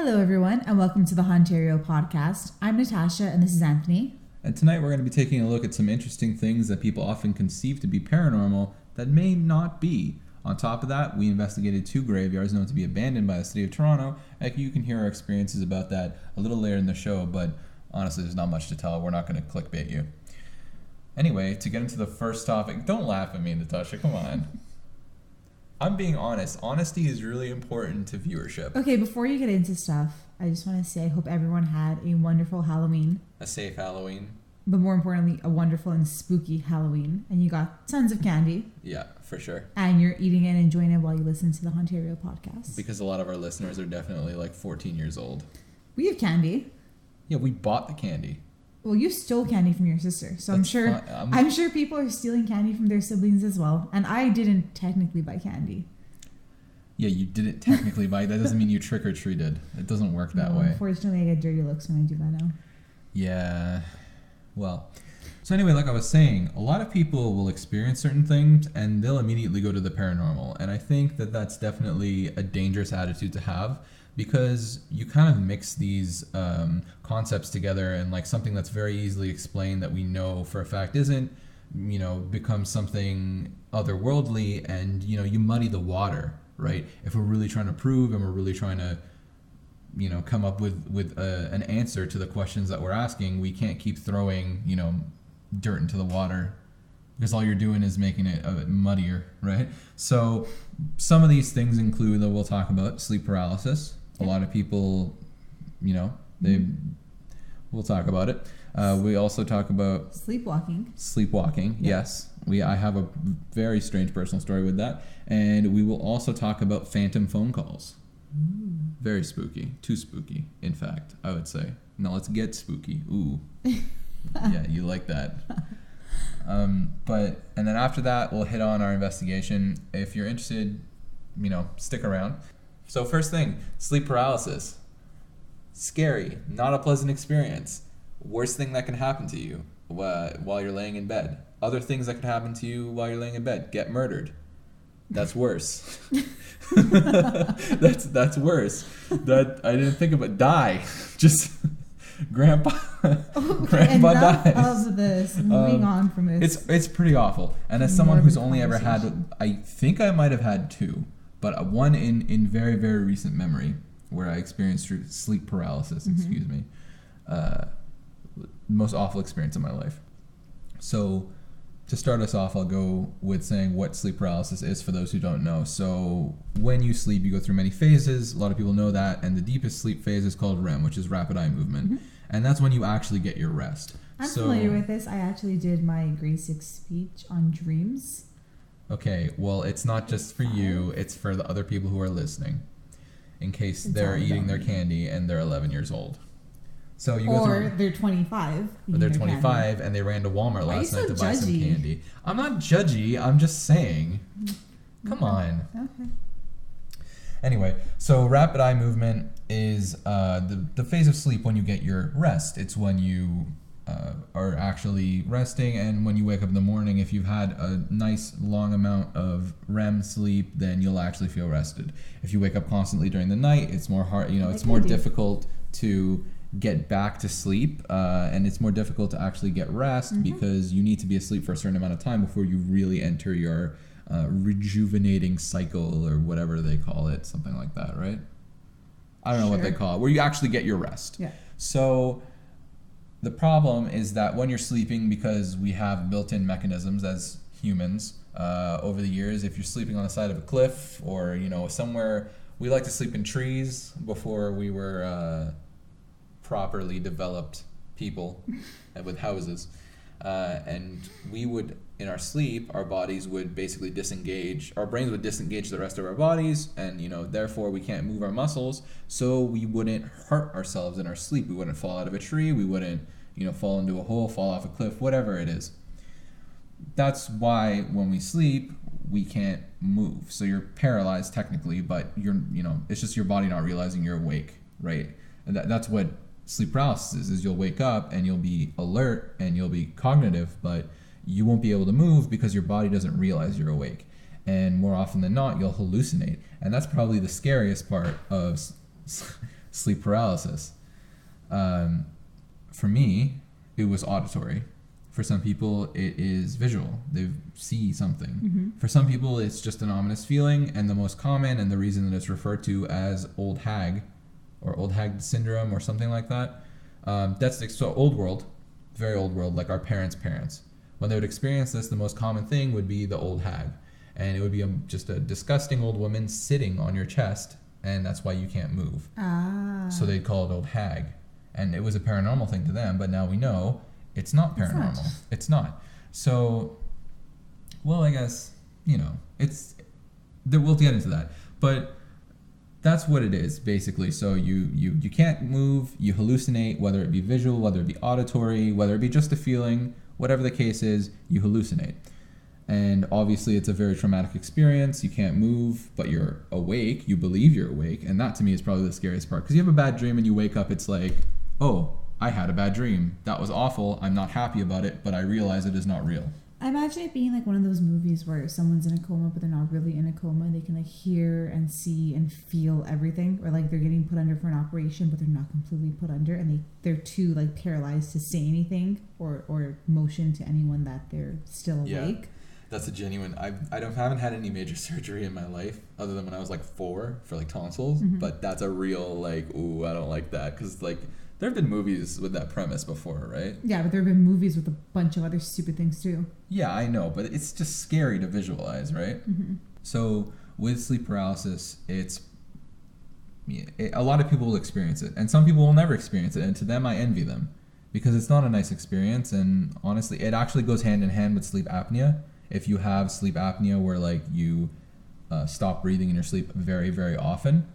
Hello, everyone, and welcome to the Hauntario podcast. I'm Natasha, and this is Anthony. And tonight we're going to be taking a look at some interesting things that people often conceive to be paranormal that may not be. On top of that, we investigated 2 graveyards known to be abandoned by the city of Toronto. And you can hear our experiences about that a little later in the show, but honestly, there's not much to tell. We're not going to clickbait you. Anyway, to get into the first topic, don't laugh at me, Natasha, come on. I'm being honest. Honesty is really important to viewership. Okay, before you get into stuff, I just want to say I hope everyone had a wonderful Halloween. A safe Halloween. But more importantly, a wonderful and spooky Halloween. And you got tons of candy. Yeah, for sure. And you're eating it and enjoying it while you listen to the Hauntario podcast. Because a lot of our listeners are definitely like 14 years old. We have candy. Yeah, we bought the candy. Well, you stole candy from your sister, so I'm sure people are stealing candy from their siblings as well. And I didn't technically buy candy. Yeah, you didn't technically buy. That doesn't mean you trick or treated. It doesn't work that way. Unfortunately, I get dirty looks when I do that now. Yeah. Well. So anyway, like I was saying, a lot of people will experience certain things and they'll immediately go to the paranormal. And I think that that's definitely a dangerous attitude to have, because you kind of mix these concepts together, and like something that's very easily explained that we know for a fact isn't, becomes something otherworldly, and you muddy the water, right? If we're really trying to prove and we're really trying to come up with an answer to the questions that we're asking, we can't keep throwing dirt into the water, because all you're doing is making it a bit muddier, right? So some of these things include that we'll talk about sleep paralysis. A lot of people, we'll talk about it. We also talk about sleepwalking. Sleepwalking, yes. I have a very strange personal story with that. And we will also talk about phantom phone calls. Ooh. Very spooky. Too spooky, in fact, I would say. Now let's get spooky. Ooh. Yeah, you like that. And then after that, we'll hit on our investigation. If you're interested, stick around. So first thing, sleep paralysis. Scary, not a pleasant experience. Worst thing that can happen to you while you're laying in bed. Other things that can happen to you while you're laying in bed. Get murdered. That's worse. That's worse. That I didn't think about. Die. Just grandpa dies. Of this. Moving on from this. It's pretty awful. And as someone who's only ever had, I think I might have had 2, but one in very, very recent memory where I experienced sleep paralysis. Excuse me. Most awful experience of my life. So to start us off, I'll go with saying what sleep paralysis is for those who don't know. So when you sleep, you go through many phases. A lot of people know that. And the deepest sleep phase is called REM, which is rapid eye movement. Mm-hmm. And that's when you actually get your rest. I'm familiar with this. I actually did my grade 6 speech on dreams. Okay, well, it's not just for you. It's for the other people who are listening, in case they're eating their candy and they're 11 years old. So you go through, they're 25. Or they're 25 and they ran to Walmart last night to buy some candy. I'm not judgy. I'm just saying. Come on. Okay. Anyway, so rapid eye movement is the phase of sleep when you get your rest. It's when you are actually resting, and when you wake up in the morning, if you've had a nice long amount of REM sleep, then you'll actually feel rested. If you wake up constantly during the night, it's more hard. It's more difficult to get back to sleep, and it's more difficult to actually get rest, because you need to be asleep for a certain amount of time before you really enter your rejuvenating cycle, or whatever they call it, something like that, right? I don't know what they call it, where you actually get your rest. Yeah. So the problem is that when you're sleeping, because we have built-in mechanisms as humans over the years, if you're sleeping on the side of a cliff or somewhere, we like to sleep in trees before we were properly developed people and with houses, and we would, in our sleep, our bodies would basically disengage, our brains would disengage the rest of our bodies, and therefore we can't move our muscles, so we wouldn't hurt ourselves in our sleep. We wouldn't fall out of a tree, we wouldn't fall into a hole, fall off a cliff, whatever it is. That's why when we sleep, we can't move. So you're paralyzed technically, but it's just your body not realizing you're awake, right? And that's what sleep paralysis is. You'll wake up and you'll be alert and you'll be cognitive, but you won't be able to move because your body doesn't realize you're awake. And more often than not, you'll hallucinate. And that's probably the scariest part of sleep paralysis. For me, it was auditory. For some people, it is visual. They see something. Mm-hmm. For some people, it's just an ominous feeling, and the most common and the reason that it's referred to as old hag or old hag syndrome or something like that. So old world, very old world, like our parents' parents. When they would experience this, the most common thing would be the old hag. And it would be just a disgusting old woman sitting on your chest, and that's why you can't move. So they'd call it old hag. And it was a paranormal thing to them, but now we know it's not paranormal. It's not. So, well, I guess, we'll get into that. But that's what it is, basically. So you can't move, you hallucinate, whether it be visual, whether it be auditory, whether it be just a feeling, whatever the case is, you hallucinate. And obviously it's a very traumatic experience. You can't move, but you're awake. You believe you're awake. And that to me is probably the scariest part. Because you have a bad dream and you wake up, it's like, oh, I had a bad dream. That was awful. I'm not happy about it, but I realize it is not real. I imagine it being like one of those movies where someone's in a coma, but they're not really in a coma. They can like hear and see and feel everything, or like they're getting put under for an operation, but they're not completely put under, and they're too like paralyzed to say anything or motion to anyone that they're still awake. That's a genuine. I haven't had any major surgery in my life other than when I was like 4 for like tonsils, but that's a real like, ooh, I don't like that, because like there have been movies with that premise before, right? Yeah, but there have been movies with a bunch of other stupid things too. Yeah, I know, but it's just scary to visualize, right? Mm-hmm. So with sleep paralysis, a lot of people will experience it, and some people will never experience it, and to them I envy them, because it's not a nice experience, and honestly, it actually goes hand in hand with sleep apnea. If you have sleep apnea where like you stop breathing in your sleep very, very often,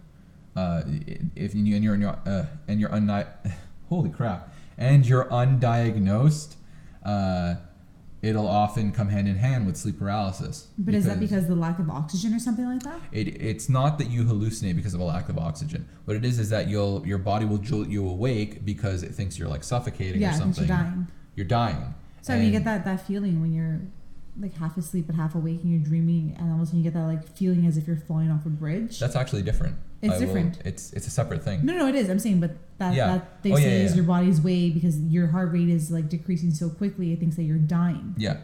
holy crap, and you're undiagnosed, it'll often come hand in hand with sleep paralysis. But is that because of the lack of oxygen or something like that? It's not that you hallucinate because of a lack of oxygen. What it is that your body will jolt you awake because it thinks you're like suffocating or something. Yeah, you're dying. So you get that feeling when you're like half asleep but half awake and you're dreaming, and all of a sudden you get that like feeling as if you're falling off a bridge. That's actually different. It's different. It's a separate thing. No, it is. I'm saying, but that they say is your body's way, because your heart rate is like decreasing so quickly, it thinks that you're dying. Yeah.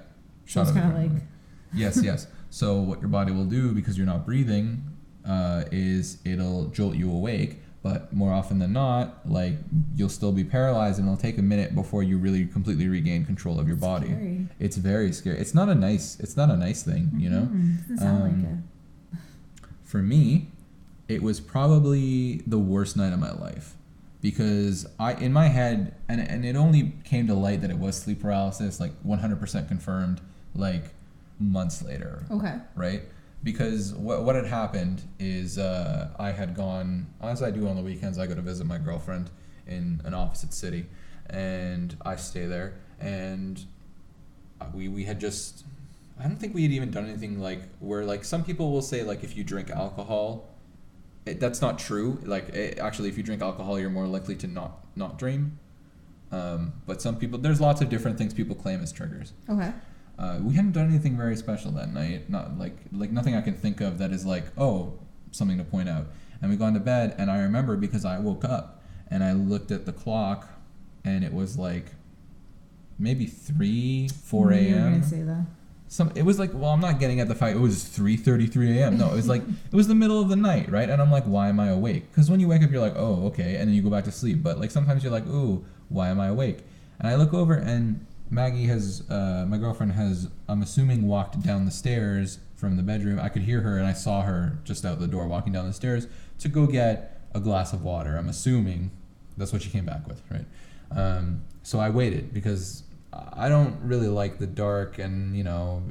So it's kind of like... Yes. So what your body will do, because you're not breathing, is it'll jolt you awake, but more often than not, like you'll still be paralyzed, and it'll take a minute before you really completely regain control of your body. Scary. It's very scary. It's not a nice thing, you know? Doesn't sound like it. For me, it was probably the worst night of my life, because in my head, and it only came to light that it was sleep paralysis, like 100% confirmed, like months later. Okay. Right? Because what had happened is I had gone, as I do on the weekends, I go to visit my girlfriend in an opposite city, and I stay there, and we had just, I don't think we had even done anything like where, like, some people will say, like, if you drink alcohol, that's not true. Like, actually, if you drink alcohol, you're more likely to not dream. But some people, there's lots of different things people claim as triggers. Okay. We hadn't done anything very special that night. Not like nothing I can think of that is like, oh, something to point out. And we gone to bed, and I remember because I woke up and I looked at the clock, and it was like maybe 4 a.m. You're gonna say that. It was like, well, I'm not getting at the fact it was 3:33 a.m. No, it was like it was the middle of the night, right? And I'm like, why am I awake? Because when you wake up, you're like, oh, okay, and then you go back to sleep. But like sometimes you're like, ooh, why am I awake? And I look over, and Maggie has, my girlfriend has, I'm assuming, walked down the stairs from the bedroom. I could hear her, and I saw her just out the door walking down the stairs to go get a glass of water. I'm assuming that's what she came back with, right? So I waited, because I don't really like the dark, and, you know...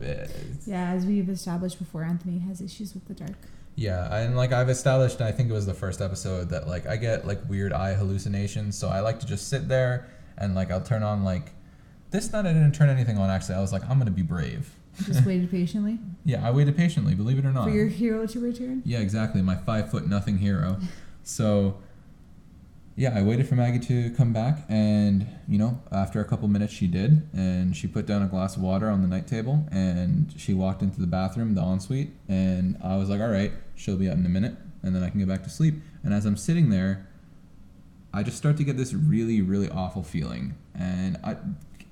Yeah, as we've established before, Anthony has issues with the dark. Yeah, and like I've established, I think it was the first episode, that like I get like weird eye hallucinations, so I like to just sit there, and like I'll turn on like... This night I didn't turn anything on, actually. I was like, I'm going to be brave. Just waited patiently? Yeah, I waited patiently, believe it or not. For your hero to return? Yeah, exactly. My 5'0" hero. So, yeah, I waited for Maggie to come back, and, you know, after a couple minutes she did, and she put down a glass of water on the night table, and she walked into the bathroom, the ensuite, and I was like, all right, she'll be out in a minute, and then I can get back to sleep. And as I'm sitting there, I just start to get this really, really awful feeling. And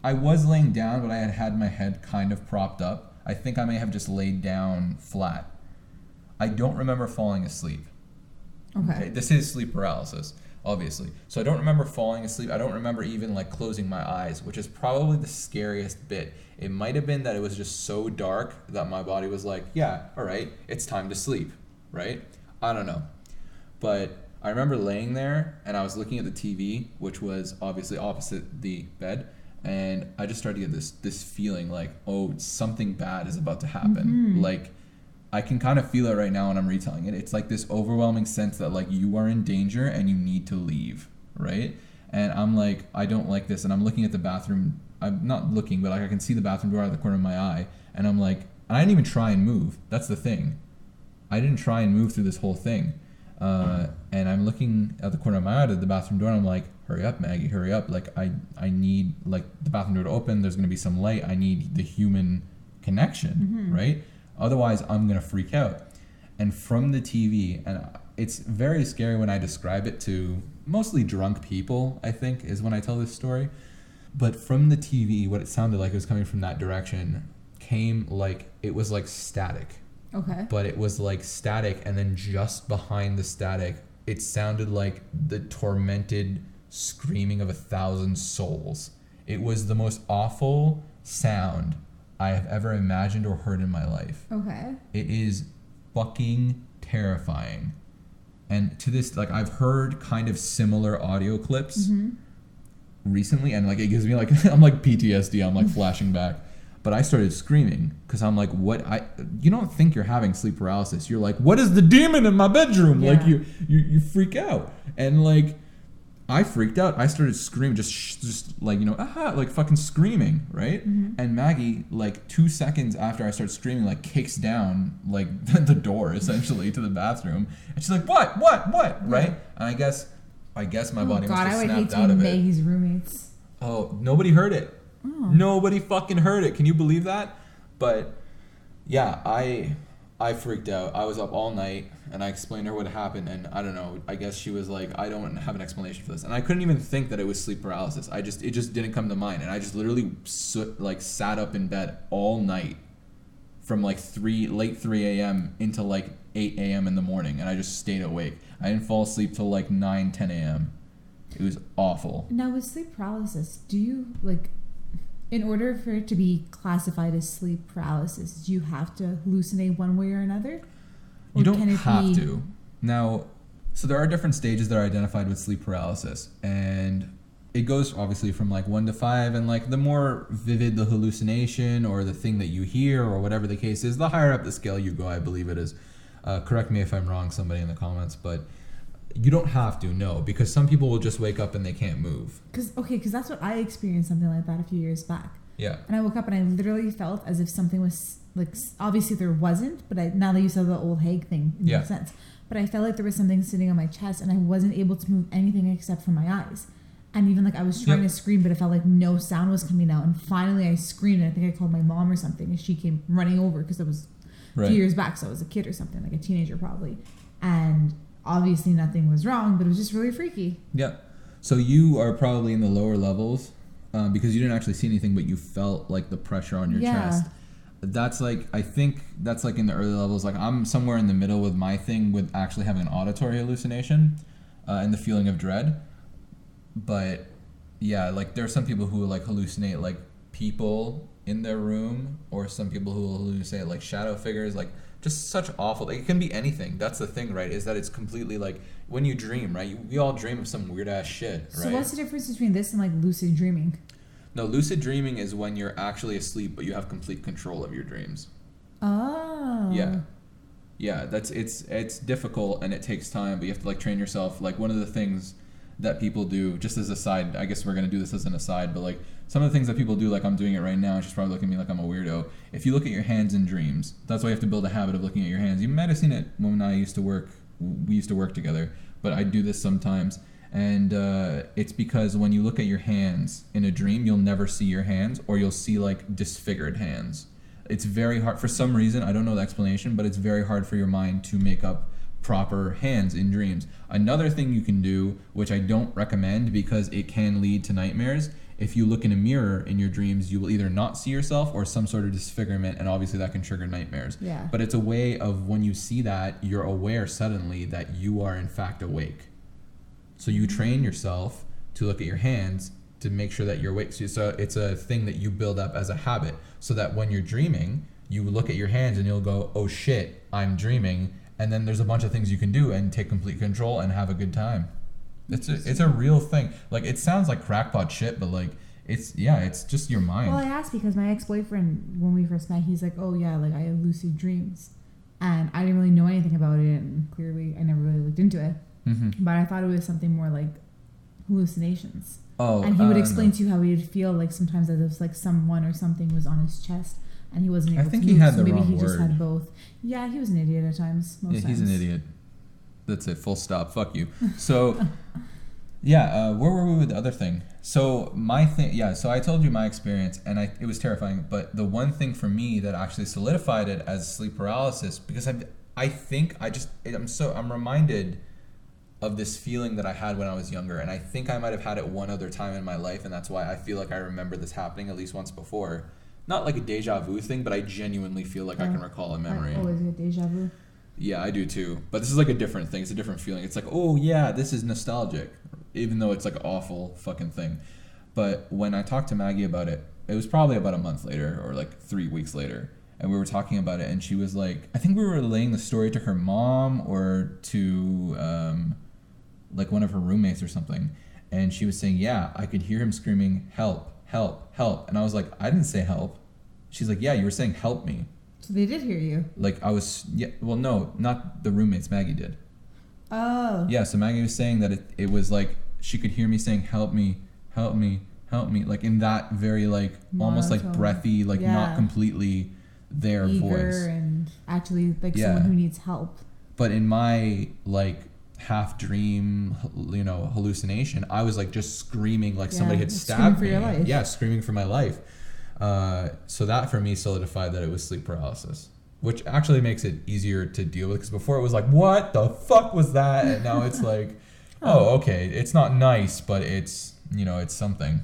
I was laying down, but I had my head kind of propped up. I think I may have just laid down flat. I don't remember falling asleep. Okay. This is sleep paralysis, obviously. So I don't remember falling asleep. I don't remember even like closing my eyes, which is probably the scariest bit. It might have been that it was just so dark that my body was like, yeah, all right, it's time to sleep, right? I don't know. But I remember laying there and I was looking at the TV, which was obviously opposite the bed. And I just started to get this feeling like, oh, something bad is about to happen. Like, I can kind of feel it right now when I'm retelling it. It's like this overwhelming sense that like you are in danger and you need to leave, right? And I'm like, I don't like this. And I'm looking at the bathroom. I'm not looking, but like I can see the bathroom door out of the corner of my eye. And I'm like, I didn't even try and move. That's the thing. I didn't try and move through this whole thing. And I'm looking at the corner of my eye to the bathroom door and I'm like, hurry up, Maggie, hurry up. Like I need like the bathroom door to open. There's going to be some light. I need the human connection, right? Otherwise, I'm going to freak out. And from the TV, and it's very scary when I describe it to mostly drunk people, I think, is when I tell this story. But from the TV, what it sounded like it was coming from that direction came like, it was like static. Okay. But it was like static, and then just behind the static, it sounded like the tormented screaming of 1,000 souls. It was the most awful sound I have ever imagined or heard in my life. Okay. It is fucking terrifying. And to this, like, I've heard kind of similar audio clips recently, and like it gives me like I'm like PTSD. I'm like flashing back. But I started screaming because I'm like, what? You don't think you're having sleep paralysis. You're like, what is the demon in my bedroom? Yeah. Like you freak out. And like I freaked out. I started screaming, just like, you know, like fucking screaming, right? And Maggie, like 2 seconds after I start screaming, like kicks down like the door essentially to the bathroom, and she's like, what, right? And I guess my body must have snapped out of it. Maggie's roommates. Oh, nobody heard it. Oh. Nobody fucking heard it. Can you believe that? But yeah, I freaked out. I was up all night and I explained to her what happened, and I don't know, I guess she was like, I don't have an explanation for this. And I couldn't even think that it was sleep paralysis. It just didn't come to mind. And I just literally sat up in bed all night from like late 3 a.m. into like 8 a.m. in the morning, and I just stayed awake. I didn't fall asleep till like 9, 10 a.m. It was awful. Now with sleep paralysis, do you like, in order for it to be classified as sleep paralysis, do you have to hallucinate one way or another? Or you don't have to. Now, so there are different stages that are identified with sleep paralysis, and it goes obviously from like 1 to 5, and like the more vivid the hallucination or the thing that you hear or whatever the case is, the higher up the scale you go, I believe it is. Correct me if I'm wrong, somebody in the comments, but you don't have to, no, because some people will just wake up and they can't move. Because that's what I experienced, something like that a few years back. Yeah. And I woke up and I literally felt as if something was, like, obviously there wasn't, but now that you said the old Hague thing, it makes sense. But I felt like there was something sitting on my chest and I wasn't able to move anything except for my eyes. And even like I was trying to scream, but it felt like no sound was coming out. And finally I screamed, and I think I called my mom or something, and she came running over because it was a few years back, so I was a kid or something, like a teenager probably. And obviously nothing was wrong, but it was just really freaky. Yeah. So you are probably in the lower levels because you didn't actually see anything, but you felt like the pressure on your chest. That's like, I think that's like in the early levels. Like I'm somewhere in the middle with my thing with actually having an auditory hallucination and the feeling of dread. But yeah, like there are some people who like hallucinate like people in their room, or some people who will hallucinate like shadow figures, like just such awful. Like, it can be anything. That's the thing, right? Is that it's completely like when you dream, right? We all dream of some weird ass shit, right? So what's the difference between this and like lucid dreaming? No, lucid dreaming is when you're actually asleep, but you have complete control of your dreams. Oh. Yeah. Yeah, it's difficult and it takes time, but you have to like train yourself. Like one of the things that people do, just as a side, I guess we're going to do this as an aside, but like some of the things that people do, like I'm doing it right now, and she's probably looking at me like I'm a weirdo. If you look at your hands in dreams, that's why you have to build a habit of looking at your hands. You might have seen it when we used to work together, but I do this sometimes. And it's because when you look at your hands in a dream, you'll never see your hands, or you'll see like disfigured hands. It's very hard, for some reason, I don't know the explanation, but it's very hard for your mind to make up proper hands in dreams. Another thing you can do, which I don't recommend because it can lead to nightmares, if you look in a mirror in your dreams, you will either not see yourself or some sort of disfigurement, and obviously that can trigger nightmares. Yeah. But it's a way of when you see that, you're aware suddenly that you are in fact awake. So you train yourself to look at your hands to make sure that you're awake. So it's a thing that you build up as a habit so that when you're dreaming, you look at your hands and you'll go, oh shit, I'm dreaming. And then there's a bunch of things you can do and take complete control and have a good time. It's a real thing. Like, it sounds like crackpot shit, but like, it's just your mind. Well, I asked because my ex-boyfriend, when we first met, he's like, oh yeah, like I have lucid dreams. And I didn't really know anything about it, and clearly I never really looked into it. Mm-hmm. But I thought it was something more like hallucinations. Oh, and he would explain to you how he would feel like sometimes as if like someone or something was on his chest and he wasn't able to move. I think he had the wrong word. Maybe he just had both. Yeah, he was an idiot at times. Most times. He's an idiot. That's it. Full stop. Fuck you. So, yeah. Where were we with the other thing? So my thing. Yeah. So I told you my experience, and it was terrifying. But the one thing for me that actually solidified it as sleep paralysis, because I'm reminded of this feeling that I had when I was younger, and I think I might have had it one other time in my life, and that's why I feel like I remember this happening at least once before. Not like a deja vu thing, but I genuinely feel like I can recall a memory. I always get deja vu. Yeah, I do too. But this is like a different thing. It's a different feeling. It's like, oh yeah, this is nostalgic, even though it's like an awful fucking thing. But when I talked to Maggie about it, it was probably about a month later or like 3 weeks later. And we were talking about it, and she was like, I think we were relaying the story to her mom or to like one of her roommates or something. And she was saying, yeah, I could hear him screaming, help, help, help. And I was like, I didn't say help. She's like, yeah, you were saying help me. So they did hear you. Like I was, yeah, well, no, not the roommates, Maggie did. Oh. Yeah, so Maggie was saying that it was like she could hear me saying, help me, help me, help me. Like in that very like, monotone, almost like breathy, like not completely their eager voice. And actually like someone who needs help. But in my like half dream, hallucination, I was like just screaming like somebody had stabbed me. For your life. Yeah, screaming for my life. So that for me solidified that it was sleep paralysis, which actually makes it easier to deal with, because before it was like, what the fuck was that? And now it's like, oh, okay, it's not nice, but it's, it's something.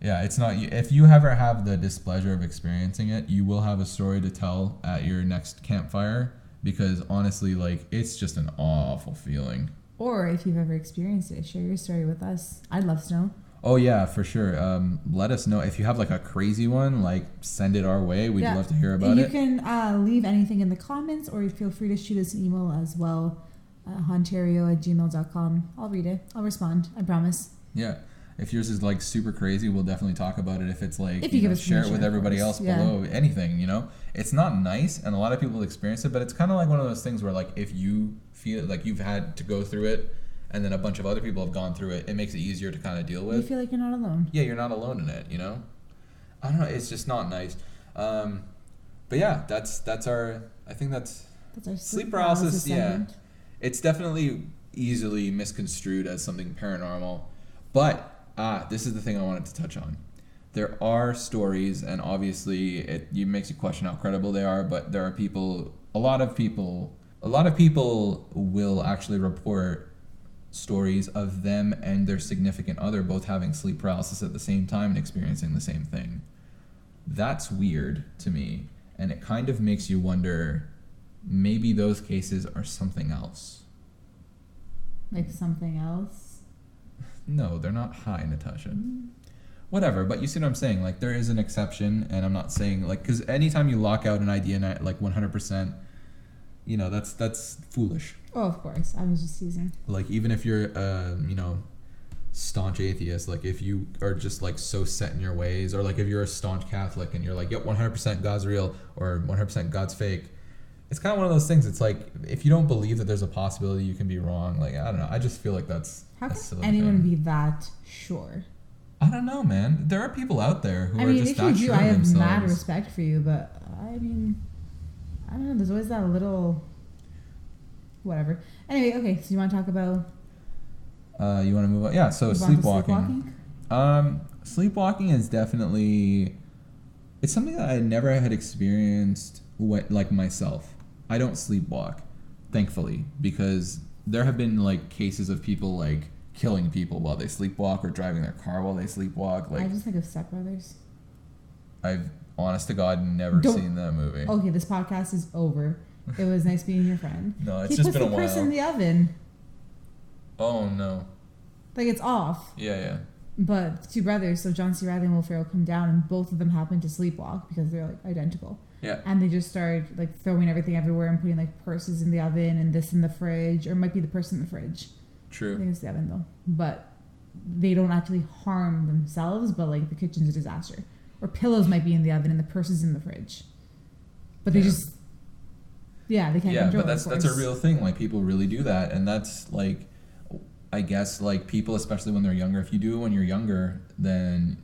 Yeah, it's not. If you ever have the displeasure of experiencing it, you will have a story to tell at your next campfire, because honestly, like, it's just an awful feeling. Or if you've ever experienced it, share your story with us. I'd love to know. Oh yeah, for sure. Let us know if you have like a crazy one. Like, send it our way. We'd love to hear about it. You can leave anything in the comments, or feel free to shoot us an email as well. Hauntario@gmail.com. I'll read it. I'll respond. I promise. Yeah. If yours is like super crazy, we'll definitely talk about it. If it's like, if you give us share it with everybody else below. Anything, It's not nice, and a lot of people experience it, but it's kind of like one of those things where, like, if you feel like you've had to go through it, and then a bunch of other people have gone through it, it makes it easier to kind of deal with. You feel like you're not alone. Yeah, you're not alone in it, I don't know, it's just not nice. But yeah, that's our sleep paralysis. Yeah. It's definitely easily misconstrued as something paranormal. But, this is the thing I wanted to touch on. There are stories, and obviously it makes you question how credible they are, but there are a lot of people will actually report stories of them and their significant other both having sleep paralysis at the same time and experiencing the same thing. That's weird to me, and it kind of makes you wonder, maybe those cases are something else. Like something else? No, they're not high, Natasha. Mm-hmm. Whatever, but you see what I'm saying? Like, there is an exception, and I'm not saying, like, because anytime you lock out an idea, like, 100%, that's foolish. Oh, of course. I was just teasing. Like, even if you're, staunch atheist, like, if you are just, like, so set in your ways, or, like, if you're a staunch Catholic and you're like, yep, 100% God's real, or 100% God's fake, it's kind of one of those things. It's like, if you don't believe that there's a possibility you can be wrong, like, I don't know. I just feel like that's How can anyone be that sure? I don't know, man. There are people out there who are just that sure of themselves. I have mad respect for you, but I mean, I don't know. There's always that little whatever. Anyway, okay. So you want to talk about? You want to move on? Yeah. So sleepwalking. Sleepwalking is definitely. It's something that I never had experienced like myself. I don't sleepwalk. thankfully, because there have been like cases of people like killing people while they sleepwalk or driving their car while they sleepwalk. Like I just think of Step Brothers. I've, honest to God, never seen that movie. Okay, this podcast is over. It was nice being your friend. No, it's just been a while. He puts the person in the oven. Oh no. Like it's off. Yeah. But two brothers, so John C. Reilly and Will Ferrell, come down, and both of them happen to sleepwalk because they're like identical. Yeah. And they just start like throwing everything everywhere and putting like purses in the oven and this in the fridge, or it might be the purse in the fridge. True. I think it's the oven though. But they don't actually harm themselves, but like the kitchen's a disaster. Or pillows might be in the oven and the purse is in the fridge. But they just, they can't control it. Yeah, but that's a real thing. Like people really do that, and that's like, I guess like people, especially when they're younger. If you do it when you're younger, then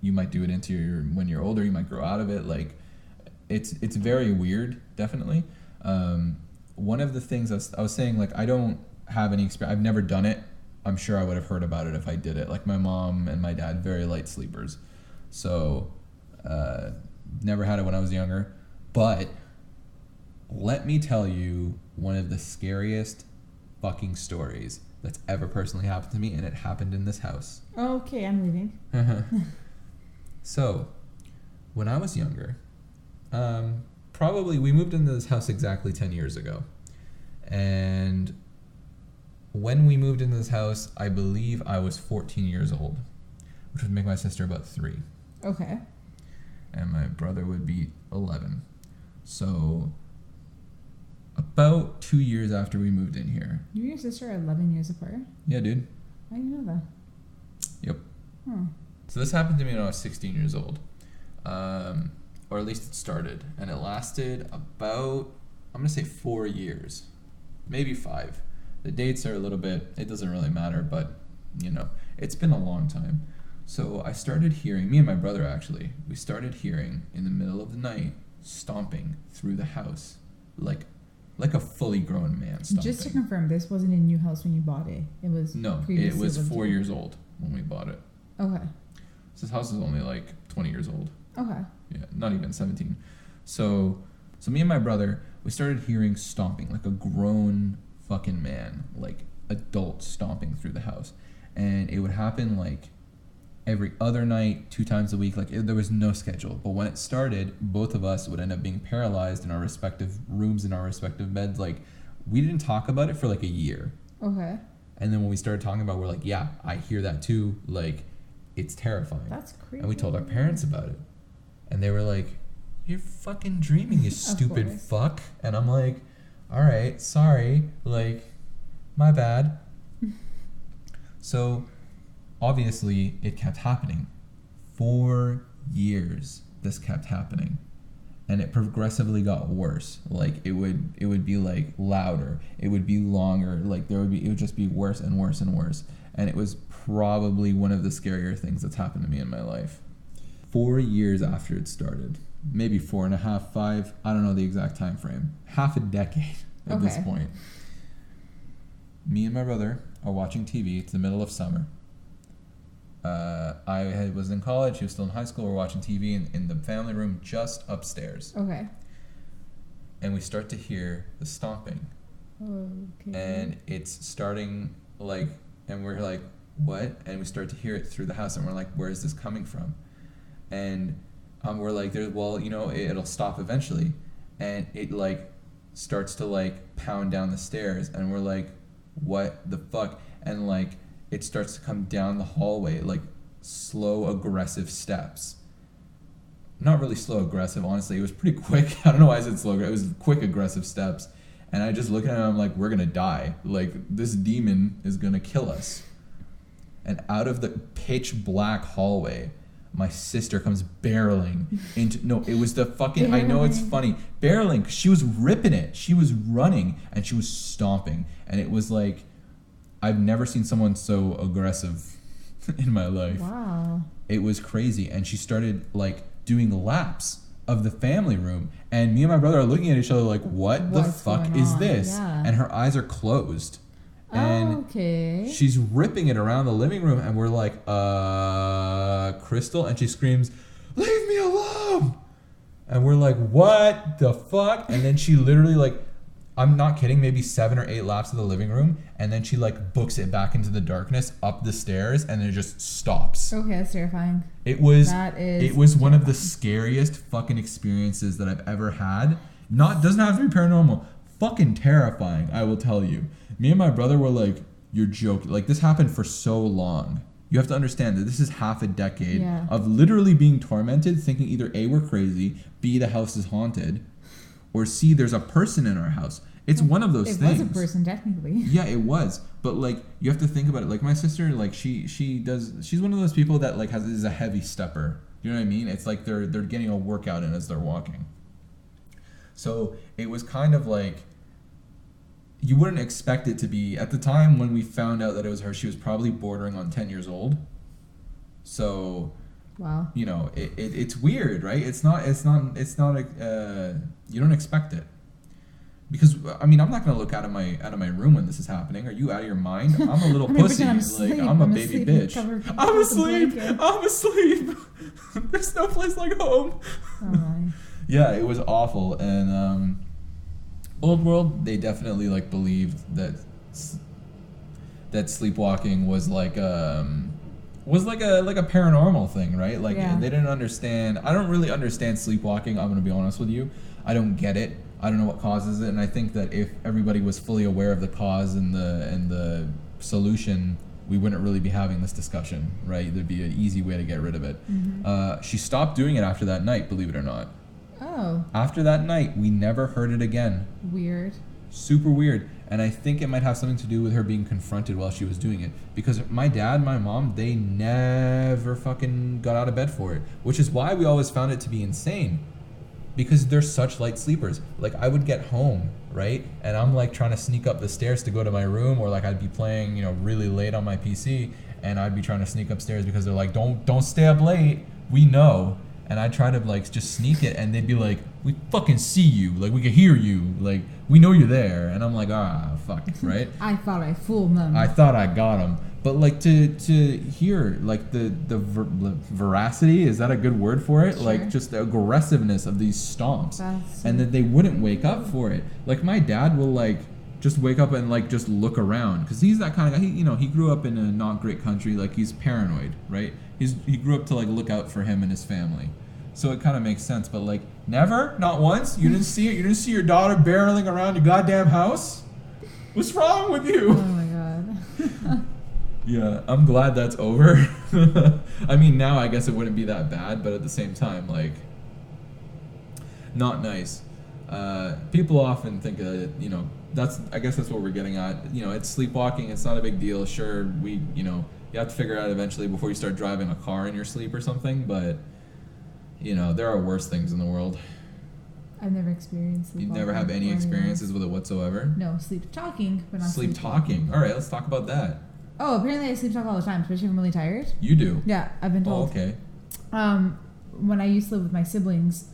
you might do it when you're older. You might grow out of it. Like it's very weird, definitely. One of the things I was saying, like I don't have any experience. I've never done it. I'm sure I would have heard about it if I did it. Like my mom and my dad, very light sleepers, so never had it when I was younger. But let me tell you one of the scariest fucking stories that's ever personally happened to me, and it happened in this house. Okay, I'm leaving. So, when I was younger, probably we moved into this house exactly 10 years ago. And when we moved into this house, I believe I was 14 years old, which would make my sister about 3. Okay. And my brother would be 11. So, about 2 years after we moved in here. You and your sister are 11 years apart? Yeah, dude. I didn't know that. Yep. Huh. So this happened to me when I was 16 years old. Or at least it started. And it lasted about, I'm going to say 4 years. Maybe 5. The dates are a little bit, it doesn't really matter, but, you know, it's been a long time. So I started hearing, me and my brother actually, we started hearing in the middle of the night stomping through the house. Like a fully grown man stomping. Just to confirm, this wasn't a new house when you bought it. It was No, it was 4 years old when we bought it. Okay. So this house is only like 20 years old. Okay. Yeah, not even 17. So me and my brother, we started hearing stomping, like a grown fucking man, like adult stomping through the house. And it would happen like every other night, 2 times a week. Like there was no schedule. But when it started, both of us would end up being paralyzed in our respective rooms, in our respective beds. Like we didn't talk about it for like a year. Okay. And then when we started talking about it, we're like, yeah, I hear that too. Like it's terrifying. That's creepy. And we told our parents about it. And they were like, you're fucking dreaming, you stupid fuck. And I'm like, all right, sorry. Like, my bad. So, obviously, it kept happening. 4 years, this kept happening. And it progressively got worse. Like, it would be, like, louder. It would be longer. Like, it would just be worse and worse and worse. And it was probably one of the scarier things that's happened to me in my life. 4 years after it started, maybe 4.5, 5, I don't know the exact time frame. Half a decade at this point. Me and my brother are watching TV. It's the middle of summer. I was in college. He was still in high school. We're watching TV in the family room just upstairs. Okay. And we start to hear the stomping. Okay. And it's starting like, and we're like, what? And we start to hear it through the house, and we're like, where is this coming from? And we're like, it'll stop eventually. And it like starts to like pound down the stairs, and we're like, what the fuck? And like it starts to come down the hallway, like slow aggressive steps. Not really slow aggressive, honestly. It was pretty quick. I don't know why I said slow. It was quick aggressive steps. And I just look at him, I'm like, we're gonna die. Like this demon is gonna kill us. And out of the pitch black hallway, my sister comes barreling into... No, it was the fucking... I know it's funny. Barreling, 'cause she was ripping it. She was running, and she was stomping. And it was like... I've never seen someone so aggressive in my life. Wow. It was crazy. And she started, like, doing laps of the family room. And me and my brother are looking at each other like, what the fuck is this? Yeah. And her eyes are closed. And she's ripping it around the living room, and we're like, Crystal? And she screams, leave me alone! And we're like, what the fuck? And then she literally like I'm not kidding, maybe 7 or 8 laps of the living room, and then she like books it back into the darkness up the stairs, and then it just stops. Okay, that's terrifying. It was terrifying. one of the scariest fucking experiences that I've ever had. Doesn't have to be paranormal. Fucking terrifying, I will tell you. Me and my brother were like, you're joking. Like, this happened for so long. You have to understand that this is half a decade of literally being tormented, thinking either A, we're crazy, B, the house is haunted, or C, there's a person in our house. It's one of those things. It was a person, technically. Yeah, it was. But, like, you have to think about it. Like, my sister, like, she's one of those people that, like, is a heavy stepper. You know what I mean? It's like they're getting a workout in as they're walking. So, it was kind of like, you wouldn't expect it to be. At the time when we found out that it was her, she was probably bordering on 10 years old. So, wow. You know, it's weird, right? It's not you don't expect it. Because, I mean, I'm not going to look out of my room when this is happening. Are you out of your mind? I'm a little pussy. I'm a baby bitch. I'm asleep. There's no place like home. Oh my. Yeah, it was awful. And Old World, they definitely like believed that sleepwalking was like a paranormal thing, right? Like they didn't understand. I don't really understand sleepwalking. I'm gonna be honest with you. I don't get it. I don't know what causes it, and I think that if everybody was fully aware of the cause and the solution, we wouldn't really be having this discussion, right? There'd be an easy way to get rid of it. Mm-hmm. She stopped doing it after that night, believe it or not. Oh. After that night, we never heard it again. Weird. Super weird. And I think it might have something to do with her being confronted while she was doing it. Because my dad, my mom, they never fucking got out of bed for it. Which is why we always found it to be insane. Because they're such light sleepers. Like, I would get home, right? And I'm like trying to sneak up the stairs to go to my room, or like I'd be playing, really late on my PC, and I'd be trying to sneak upstairs because they're like, don't stay up late. We know. And I'd try to like just sneak it, and they'd be like, we fucking see you. Like, we can hear you. Like, we know you're there. And I'm like, fuck, right? I thought I fooled them. I thought I got them. But like to hear like the veracity, is that a good word for it? Sure. Like just the aggressiveness of these stomps, and that they wouldn't wake up for it. Like my dad will like just wake up and like just look around, because he's that kind of guy. He grew up in a not great country. Like, he's paranoid, right? He grew up to like look out for him and his family, so it kind of makes sense. But like, never, not once. You didn't see it. You didn't see your daughter barreling around your goddamn house. What's wrong with you? Oh my god. Yeah, I'm glad that's over. I mean, now I guess it wouldn't be that bad, but at the same time, like, not nice. People often think that, I guess that's what we're getting at. It's sleepwalking. It's not a big deal. Sure, you have to figure it out eventually before you start driving a car in your sleep or something, but, there are worse things in the world. I've never experienced sleepwalking. You never have any experiences with it whatsoever? No, sleep talking, but not sleep talking. All right, let's talk about that. Oh, apparently I sleep talk all the time, especially if I'm really tired. You do? Yeah, I've been told. Oh, okay. When I used to live with my siblings,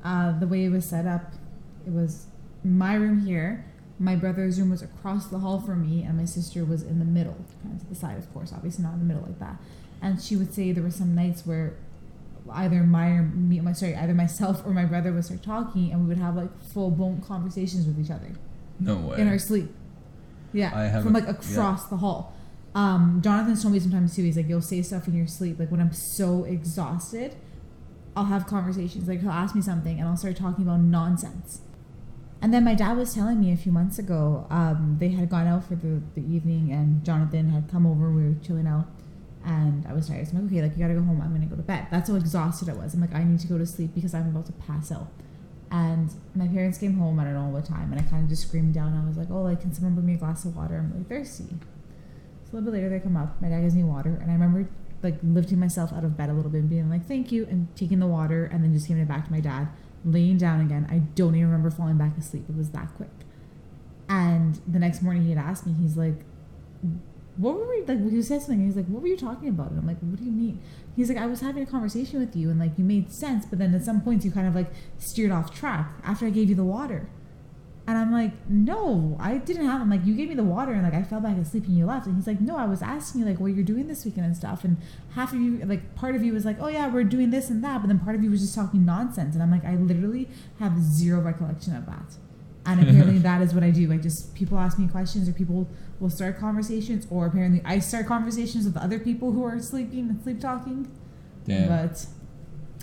the way it was set up, it was my room here, my brother's room was across the hall from me, and my sister was in the middle, kind of to the side, of course, obviously not in the middle like that. And she would say there were some nights where either myself or my brother would start talking, and we would have like full-blown conversations with each other. No way. In our sleep. Yeah, from like across the hall. Jonathan's told me sometimes too, he's like, you'll say stuff in your sleep. Like, when I'm so exhausted, I'll have conversations. Like, he'll ask me something and I'll start talking about nonsense. And then my dad was telling me a few months ago, they had gone out for the evening, and Jonathan had come over. We were chilling out, and I was tired. So I'm like, okay, like, you gotta go home. I'm gonna go to bed. That's how exhausted I was. I'm like, I need to go to sleep because I'm about to pass out. And my parents came home, I don't know what time, and I kind of just screamed down. I was like, oh, like, can someone bring me a glass of water? I'm really thirsty. So a little bit later, they come up. My dad gives me water, and I remember like lifting myself out of bed a little bit and being like, thank you, and taking the water, and then just giving it back to my dad, laying down again. I don't even remember falling back asleep. It was that quick. And the next morning, he had asked me, he's like, what were we, like, he said something, he's like, what were you talking about? And I'm like, what do you mean? He's like, I was having a conversation with you, and like, you made sense, but then at some points you kind of like steered off track after I gave you the water. And I'm like, no, I didn't have. I'm like, you gave me the water, and like, I fell back asleep and you left. And he's like, no, I was asking you like what you're doing this weekend and stuff. And half of you, like, part of you was like, oh yeah, we're doing this and that, but then part of you was just talking nonsense. And I'm like, I literally have zero recollection of that. And apparently that is what I do. I just, people ask me questions, or people will start conversations, or apparently I start conversations with other people who are sleeping and sleep talking. Damn. But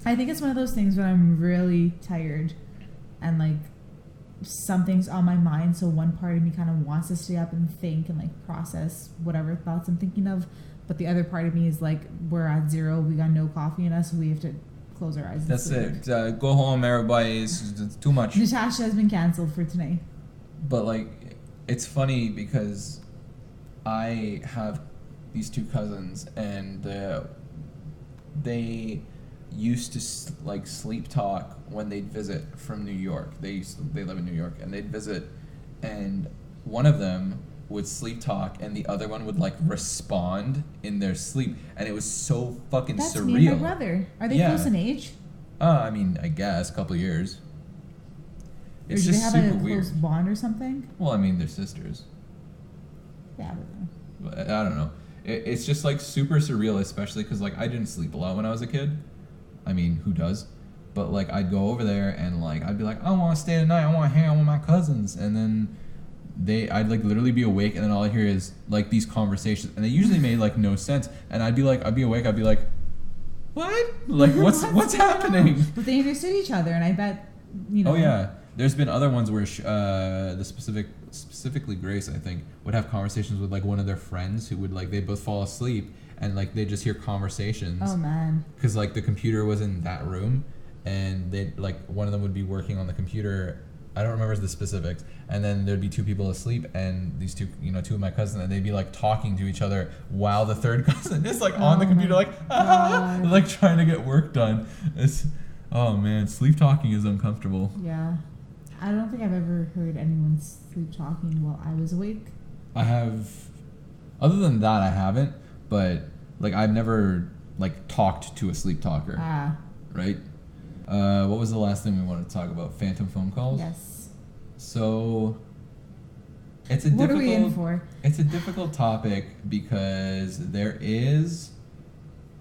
I think it's one of those things when I'm really tired and like something's on my mind, so one part of me kind of wants to stay up and think and like process whatever thoughts I'm thinking of, but the other part of me is like, we're at zero, we got no coffee in us, so we have to close our eyes. That's it. Go home, everybody. It's too much. Natasha has been cancelled for tonight. But like, it's funny because I have these two cousins, and they used to like sleep talk when they'd visit from New York. They live in New York, and they'd visit, and one of them would sleep talk, and the other one would like respond in their sleep, and it was so fucking That's surreal. me and my brother. Are they close in age? I mean, I guess a couple of years. It's or do just they have super a close weird. bond or something? Well, I mean, they're sisters. Yeah, But I don't know. It's just like super surreal, especially because like I didn't sleep a lot when I was a kid. I mean, who does? But like I'd go over there and like I'd be like, I want to stay tonight. I want to hang out with my cousins, and then I'd like literally be awake, and then all I hear is like these conversations, and they usually made like no sense, and I'd be awake, I'd be like, what? Like what's happening? But they understood each other, and I bet, you know. Oh yeah, there's been other ones where specifically Grace, I think, would have conversations with like one of their friends who would like, they both fall asleep, and like they just hear conversations. Oh man. Because like the computer was in that room, and they like one of them would be working on the computer. I don't remember the specifics, and then there'd be two people asleep, and these two of my cousins, and they'd be like talking to each other while the third cousin is like on the computer, like like trying to get work done. It's, oh man, sleep talking is uncomfortable. Yeah, I don't think I've ever heard anyone sleep talking while I was awake. I have, other than that, I haven't, but like I've never like talked to a sleep talker. Right. What was the last thing we wanted to talk about? Phantom phone calls? Yes. So it's a what are we in for? It's a difficult topic because there is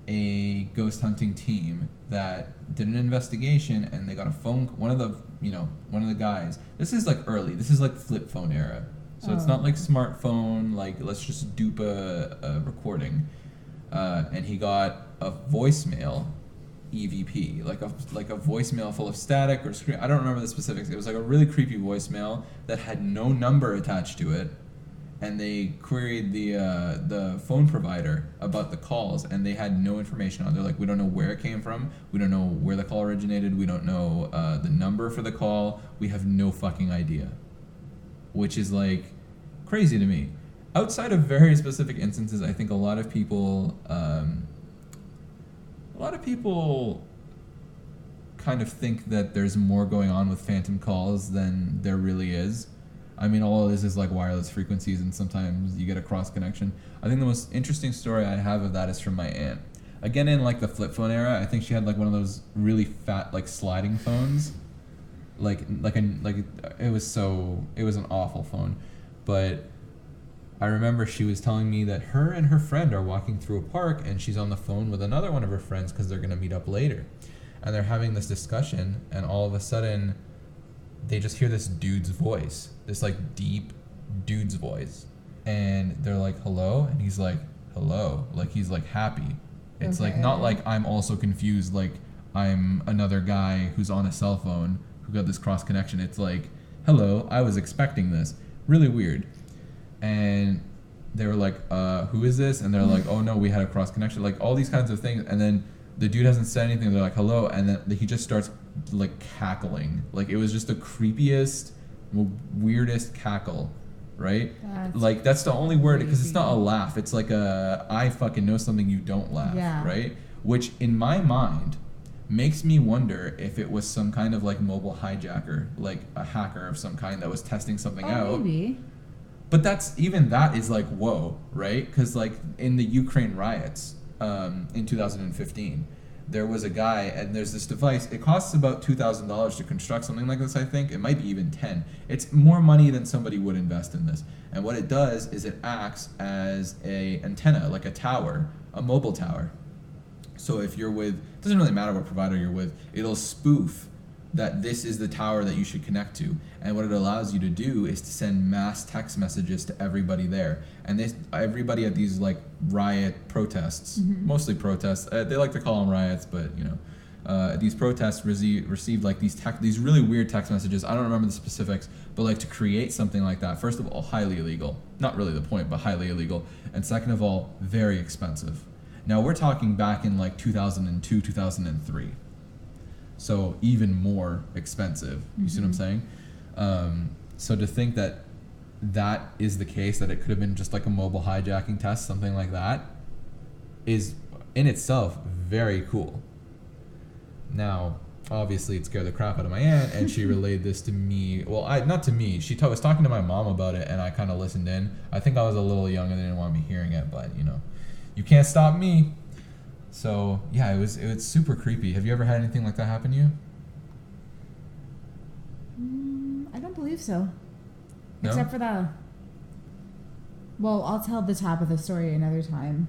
a ghost hunting team that did an investigation, and they got a phone. One of the guys. This is like early. This is like flip phone era. So it's not like smartphone. Like let's just dupe a recording. And he got a voicemail. EVP, like a voicemail full of static or screen. I don't remember the specifics. It was like a really creepy voicemail that had no number attached to it, and they queried the phone provider about the calls, and they had no information on it. They're like, we don't know where it came from, we don't know where the call originated, we don't know the number for the call, we have no fucking idea, which is like crazy to me. Outside of very specific instances, I think a lot of people kind of think that there's more going on with phantom calls than there really is. I mean, all of this is like wireless frequencies, and sometimes you get a cross connection. I think the most interesting story I have of that is from my aunt. Again, in like the flip phone era, I think she had like one of those really fat like sliding phones. It was an awful phone. But I remember she was telling me that her and her friend are walking through a park, and she's on the phone with another one of her friends because they're going to meet up later. And they're having this discussion, and all of a sudden, they just hear this dude's voice, this like deep dude's voice. And they're like, hello? And he's like, hello. Like he's like happy. It's like not like I'm also confused, like I'm another guy who's on a cell phone who got this cross connection. It's like, hello, I was expecting this. Really weird. And they were like, who is this? And they're like, oh no, we had a cross connection. Like all these kinds of things. And then the dude hasn't said anything. They're like, hello. And then he just starts like cackling. Like it was just the creepiest, weirdest cackle, right? That's the only word, because it's not a laugh. It's like I fucking know something you don't laugh, right? Which in my mind makes me wonder if it was some kind of like mobile hijacker, like a hacker of some kind that was testing something out. Maybe. But that is like, whoa, right? Because like in the Ukraine riots in 2015, there was a guy, and there's this device. It costs about $2,000 to construct something like this, I think. It might be even 10. It's more money than somebody would invest in this. And what it does is it acts as a antenna, like a tower, a mobile tower. So if you're with, it doesn't really matter what provider you're with, it'll spoof that this is the tower that you should connect to. And what it allows you to do is to send mass text messages to everybody there. And everybody at these like riot protests, mostly protests, they like to call them riots, but you know, these protests received like these really weird text messages. I don't remember the specifics, but like to create something like that, first of all, highly illegal. Not really the point, but highly illegal. And second of all, very expensive. Now we're talking back in like 2002, 2003. So even more expensive. You see what I'm saying? So to think that that is the case, that it could have been just like a mobile hijacking test, something like that, is in itself very cool. Now, obviously it scared the crap out of my aunt, and she relayed this to me. Well, not to me. She was talking to my mom about it, and I kind of listened in. I think I was a little young and they didn't want me hearing it, but you know, you can't stop me. So yeah, it was super creepy. Have you ever had anything like that happen to you? I don't believe so. No? Except for well, I'll tell the top of the story another time.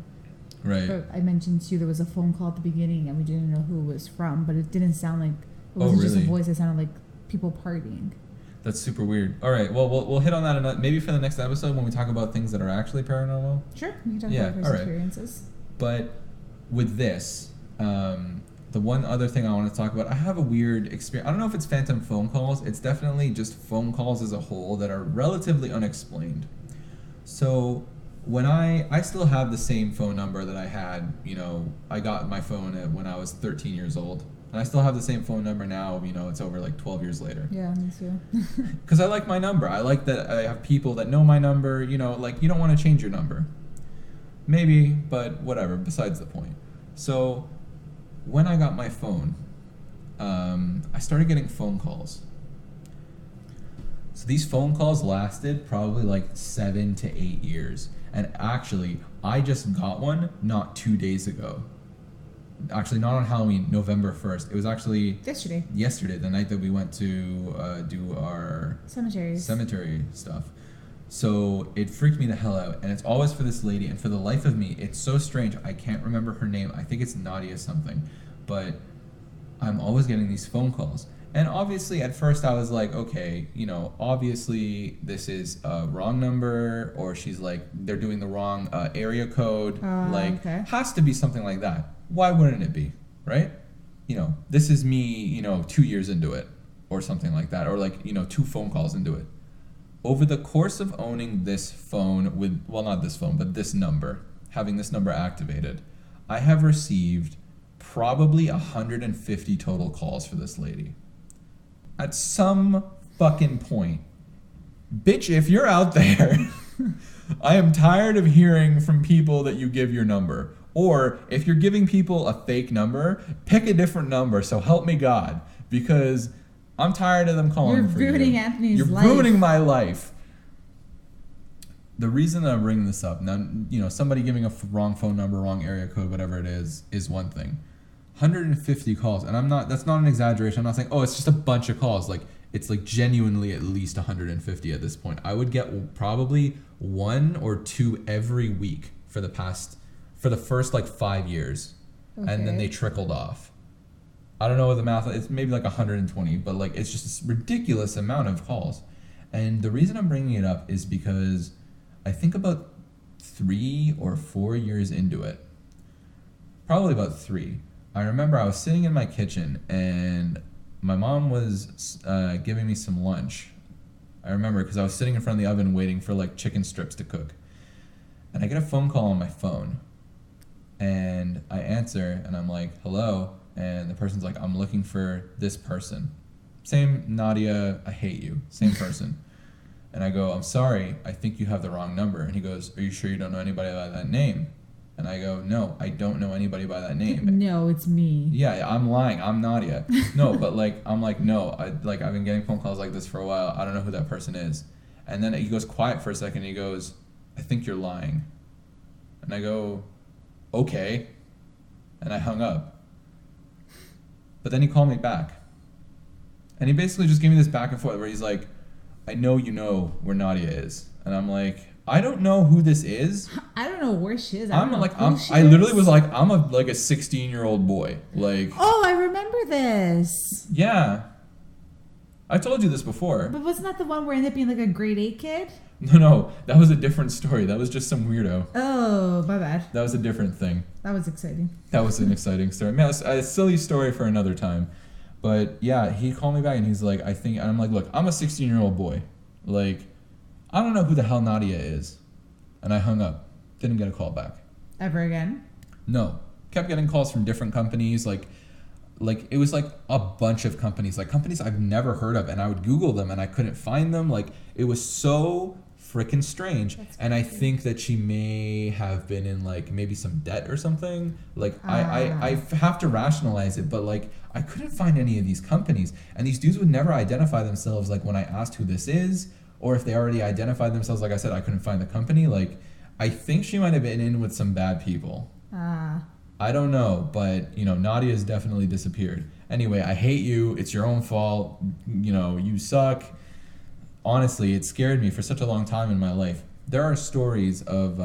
Right. But I mentioned to you there was a phone call at the beginning and we didn't know who it was from, but it didn't sound like, it wasn't just a voice, it sounded like people partying. That's super weird. All right, well, we'll hit on that maybe for the next episode when we talk about things that are actually paranormal. Sure, we can talk about first experiences. But with this, the one other thing I want to talk about, I have a weird experience. I don't know if it's phantom phone calls. It's definitely just phone calls as a whole that are relatively unexplained. So when I still have the same phone number that I had, you know, I got my phone when I was 13 years old. And I still have the same phone number now, you know, it's over like 12 years later. Yeah, me too. Because I like my number. I like that I have people that know my number, you know, like you don't want to change your number. Maybe, but whatever, besides the point. So when I got my phone, I started getting phone calls. So these phone calls lasted probably like 7 to 8 years. And actually, I just got one not 2 days ago. Actually, not on Halloween, November 1st. It was actually yesterday, the night that we went to do our cemetery stuff. So it freaked me the hell out, and it's always for this lady, and for the life of me, it's so strange. I can't remember her name. I think it's Nadia something, but I'm always getting these phone calls. And obviously, at first, I was like, okay, you know, obviously this is a wrong number, or she's like, they're doing the wrong area code. Has to be something like that. Why wouldn't it be, right? You know, this is me, you know, 2 years into it, or something like that, or like, you know, 2 phone calls into it. Over the course of owning this phone with, well, not this phone, but this number, having this number activated, I have received probably 150 total calls for this lady. At some fucking point, bitch, if you're out there, I am tired of hearing from people that you give your number. Or if you're giving people a fake number, pick a different number, so help me God. Because I'm tired of them calling for you. You're ruining Anthony's life. You're ruining my life. The reason that I'm bringing this up, now, you know, somebody giving a wrong phone number, wrong area code, whatever it is one thing. 150 calls, and that's not an exaggeration. I'm not saying, oh, it's just a bunch of calls. Like, it's like genuinely at least 150 at this point. I would get probably 1 or 2 every week for the first like 5 years. Okay. And then they trickled off. I don't know what the math, it's maybe like 120, but like it's just this ridiculous amount of calls. And the reason I'm bringing it up is because I think about 3 or 4 years into it, probably about 3, I remember I was sitting in my kitchen and my mom was giving me some lunch. I remember because I was sitting in front of the oven waiting for like chicken strips to cook. And I get a phone call on my phone. And I answer and I'm like, hello. And the person's like, I'm looking for this person. Same Nadia, I hate you. Same person. And I go, I'm sorry, I think you have the wrong number. And he goes, are you sure you don't know anybody by that name? And I go, no, I don't know anybody by that name. No, it's me. Yeah, I'm lying. I'm Nadia. No, but like, I'm like, no, I've been getting phone calls like this for a while. I don't know who that person is. And then he goes quiet for a second. He goes, I think you're lying. And I go, okay. And I hung up. But then he called me back. And he basically just gave me this back and forth where he's like, I know you know where Nadia is. And I'm like, I don't know who this is. I don't know where she is. I literally was like, I'm a 16-year-old boy. Like, oh, I remember this. Yeah. I told you this before. But wasn't that the one where it ended up being like a grade 8 kid? No, that was a different story. That was just some weirdo. Oh, my bad. That was a different thing. That was exciting. That was an exciting story. Man, it's a silly story for another time. But yeah, he called me back and he's like, and I'm like, look, I'm a 16-year-old boy. Like, I don't know who the hell Nadia is. And I hung up. Didn't get a call back. Ever again? No. Kept getting calls from different companies. Like it was like a bunch of companies. Like companies I've never heard of. And I would Google them and I couldn't find them. Like, it was so freaking strange. And I think that she may have been in like maybe some debt or something. Like I have to rationalize it, but like I couldn't find any of these companies. And these dudes would never identify themselves like when I asked who this is, or if they already identified themselves. Like I said, I couldn't find the company. Like, I think she might have been in with some bad people. I don't know, but Nadia has definitely disappeared. Anyway, I hate you. It's your own fault. You suck. Honestly, it scared me for such a long time in my life. There are stories of,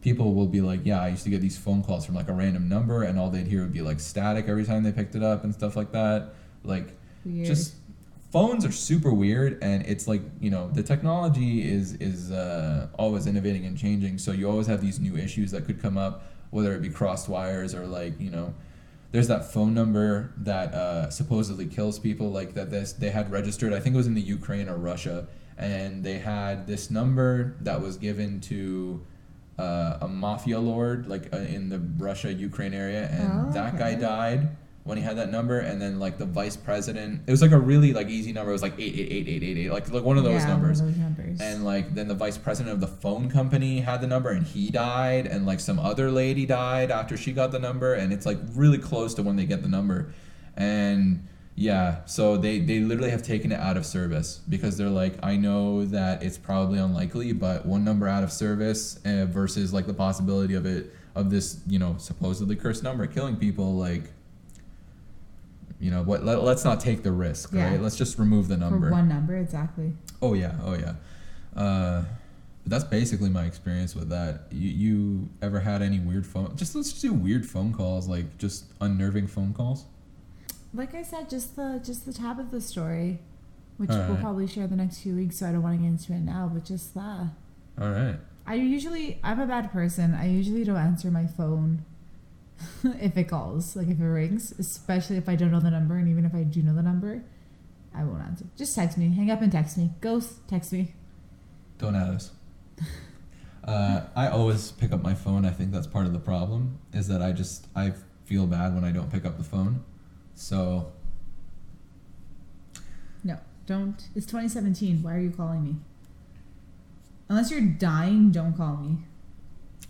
people will be like, yeah, I used to get these phone calls from like a random number and all they'd hear would be like static every time they picked it up and stuff like that. Like, weird. Just phones are super weird, and it's like, the technology is always innovating and changing, so you always have these new issues that could come up, whether it be crossed wires or like, there's that phone number that supposedly kills people, like they had registered, I think it was in the Ukraine or Russia, and they had this number that was given to a mafia lord, like in the Russia-Ukraine area, and that guy died when he had that number, and then like the vice president, it was like a really like easy number, it was like 888888, like one of those numbers. One of those numbers. And like then the vice president of the phone company had the number and he died, and like some other lady died after she got the number, and it's like really close to when they get the number. And yeah, so they literally have taken it out of service because they're like, I know that it's probably unlikely, but one number out of service versus like the possibility of this supposedly cursed number killing people, like, let's not take the risk, right? Let's just remove the number. For one number, exactly. Oh yeah. But that's basically my experience with that. You ever had any weird let's just do weird phone calls, like just unnerving phone calls? Like I said, just the top of the story, which we'll probably share the next few weeks, so I don't want to get into it now, but just that. All right. I'm a bad person. I usually don't answer my phone if it calls, like if it rings, especially if I don't know the number, and even if I do know the number, I won't answer. Just text me. Hang up and text me. Ghost, text me. Don't add us. I always pick up my phone. I think that's part of the problem, is that I feel bad when I don't pick up the phone. So. No, don't. It's 2017. Why are you calling me? Unless you're dying, don't call me.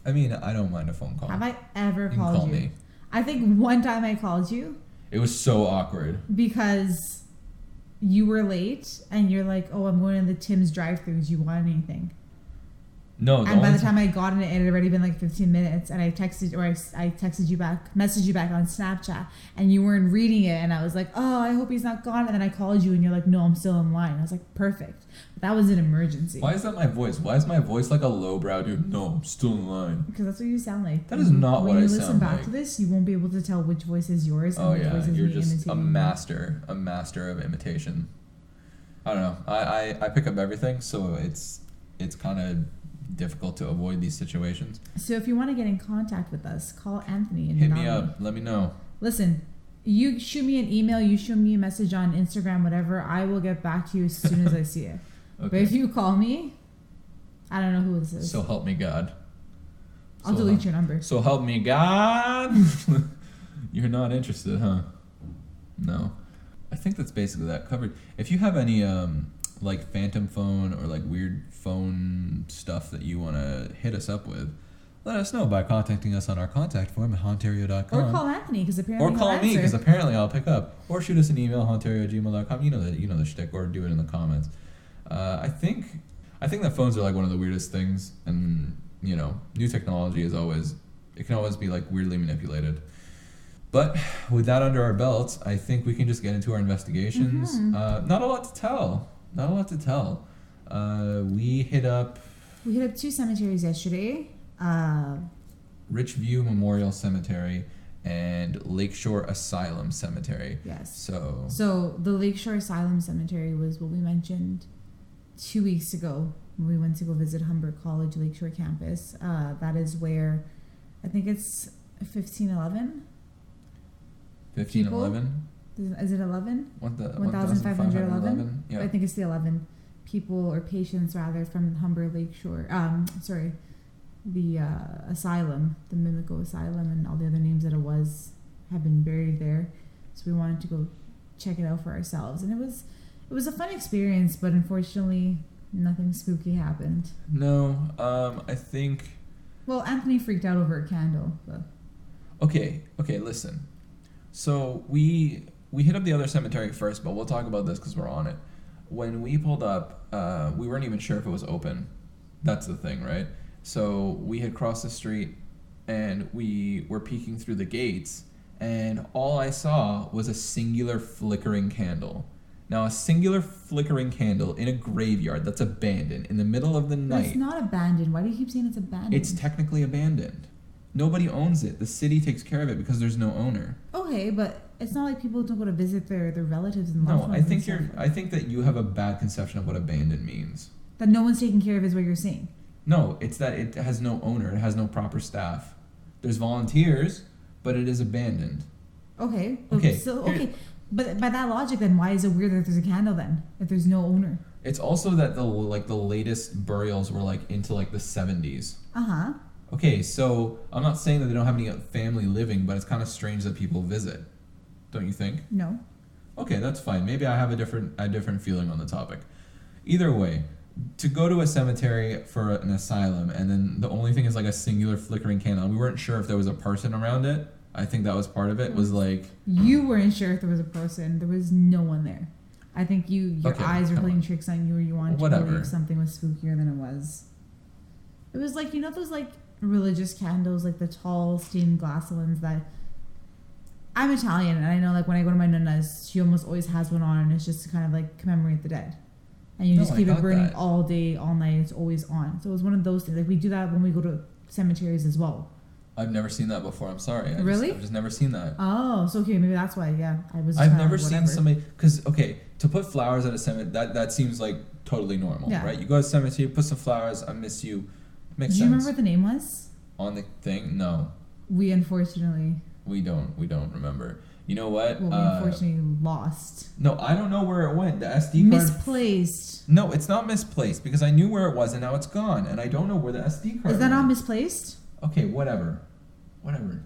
I mean, I don't mind a phone call. Have I ever called you? Me. I think one time I called you. It was so awkward. Because you were late and you're like, oh, I'm going to the Tim's drive-thru. Do you want anything? No. And by the time I got in it had already been like 15 minutes, and I texted you back, messaged you back on Snapchat, and you weren't reading it, and I was like, oh, I hope he's not gone. And then I called you and you're like, no, I'm still in line. I was like, perfect. But that was an emergency. Why is that my voice? Why is my voice like a lowbrow dude? No, I'm still in line. Because that's what you sound like. That is not what I sound like. When you listen back to this, you won't be able to tell which voice is yours and which voice is you're just imitating. a master of imitation. I don't know. I pick up everything, so it's kind of difficult to avoid these situations. So if you want to get in contact with us, call Anthony and hit me up. Let me know. Listen, you shoot me an email, you shoot me a message on Instagram, whatever. I will get back to you as soon as I see it. Okay. But if you call me, I don't know who this is. So help me God. I'll delete your number. So help me God. You're not interested, huh? No. I think that's basically that covered. If you have any like phantom phone or like weird phone stuff that you want to hit us up with, let us know by contacting us on our contact form at hauntario.com. Or call Anthony, because apparently Or call me, because apparently I'll pick up. Or shoot us an email, hauntario@gmail.com. You know the shtick, or do it in the comments. I think that phones are like one of the weirdest things, and new technology can always be like weirdly manipulated. But with that under our belts, I think we can just get into our investigations. Mm-hmm. Not a lot to tell. We hit up 2 cemeteries yesterday. Richview Memorial Cemetery and Lakeshore Asylum Cemetery. Yes. So the Lakeshore Asylum Cemetery was what we mentioned 2 weeks ago when we went to go visit Humber College Lakeshore campus. That is where I think it's 1511. 1511. Is it 11? 1511. Yeah. I think it's the 11 people or patients rather from Humber Lakeshore. The asylum, the Mimico Asylum, and all the other names that it was have been buried there. So we wanted to go check it out for ourselves, and it was a fun experience, but unfortunately, nothing spooky happened. No, I think. Well, Anthony freaked out over a candle. But. Okay, listen. So we hit up the other cemetery first, but we'll talk about this because we're on it. When we pulled up, we weren't even sure if it was open. That's the thing, right? So we had crossed the street, and we were peeking through the gates, and all I saw was a singular flickering candle. Now, a singular flickering candle in a graveyard that's abandoned in the middle of the night. It's not abandoned. Why do you keep saying it's abandoned? It's technically abandoned. Nobody owns it. The city takes care of it because there's no owner. Okay, but it's not like people don't go to visit their relatives and loved No, ones. I think that you have a bad conception of what abandoned means. That no one's taking care of is what you're saying. No, it's that it has no owner. It has no proper staff. There's volunteers, but it is abandoned. Okay. Okay. But by that logic, then why is it weird that there's a candle then if there's no owner? It's also that the latest burials were into the 70s. Uh-huh. Okay, so I'm not saying that they don't have any family living, but it's kind of strange that people visit. Don't you think? No. Okay, that's fine. Maybe I have a different feeling on the topic. Either way, to go to a cemetery for an asylum, and then the only thing is a singular flickering candle, and we weren't sure if there was a person around it. I think that was part of it. Was you weren't sure if there was a person. There was no one there. I think your eyes were playing tricks on you, or you wanted to believe something was spookier than it was. It was those religious candles, the tall stained glass ones that. I'm Italian, and I know when I go to my nonna's, she almost always has one on, and it's just to kind of commemorate the dead. And you just keep it burning all day, all night. It's always on. So it was one of those things. We do that when we go to cemeteries as well. I've never seen that before. I'm sorry. I've just never seen that. Oh, so okay, maybe that's why. Yeah, I've never seen somebody because to put flowers at a cemetery that seems totally normal, right? You go to a cemetery, put some flowers. I miss you. Makes sense. Do you remember what the name was on the thing? No. We unfortunately. We don't remember. You know what? Well, we unfortunately lost. No, I don't know where it went. The SD card misplaced. No, it's not misplaced because I knew where it was and now it's gone, and I don't know where the SD card. Is that not misplaced? Okay, whatever.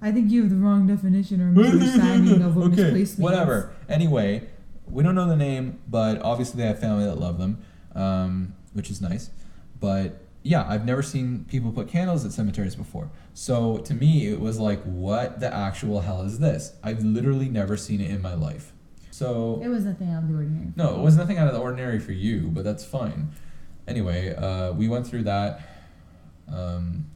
I think you have the wrong definition or misunderstanding of what misplaced means. Whatever. Anyway, we don't know the name, but obviously they have family that love them, which is nice. But yeah, I've never seen people put candles at cemeteries before. So to me, it was what the actual hell is this? I've literally never seen it in my life. So it was nothing out of the ordinary. No, it was nothing out of the ordinary for you, but that's fine. Anyway, we went through that.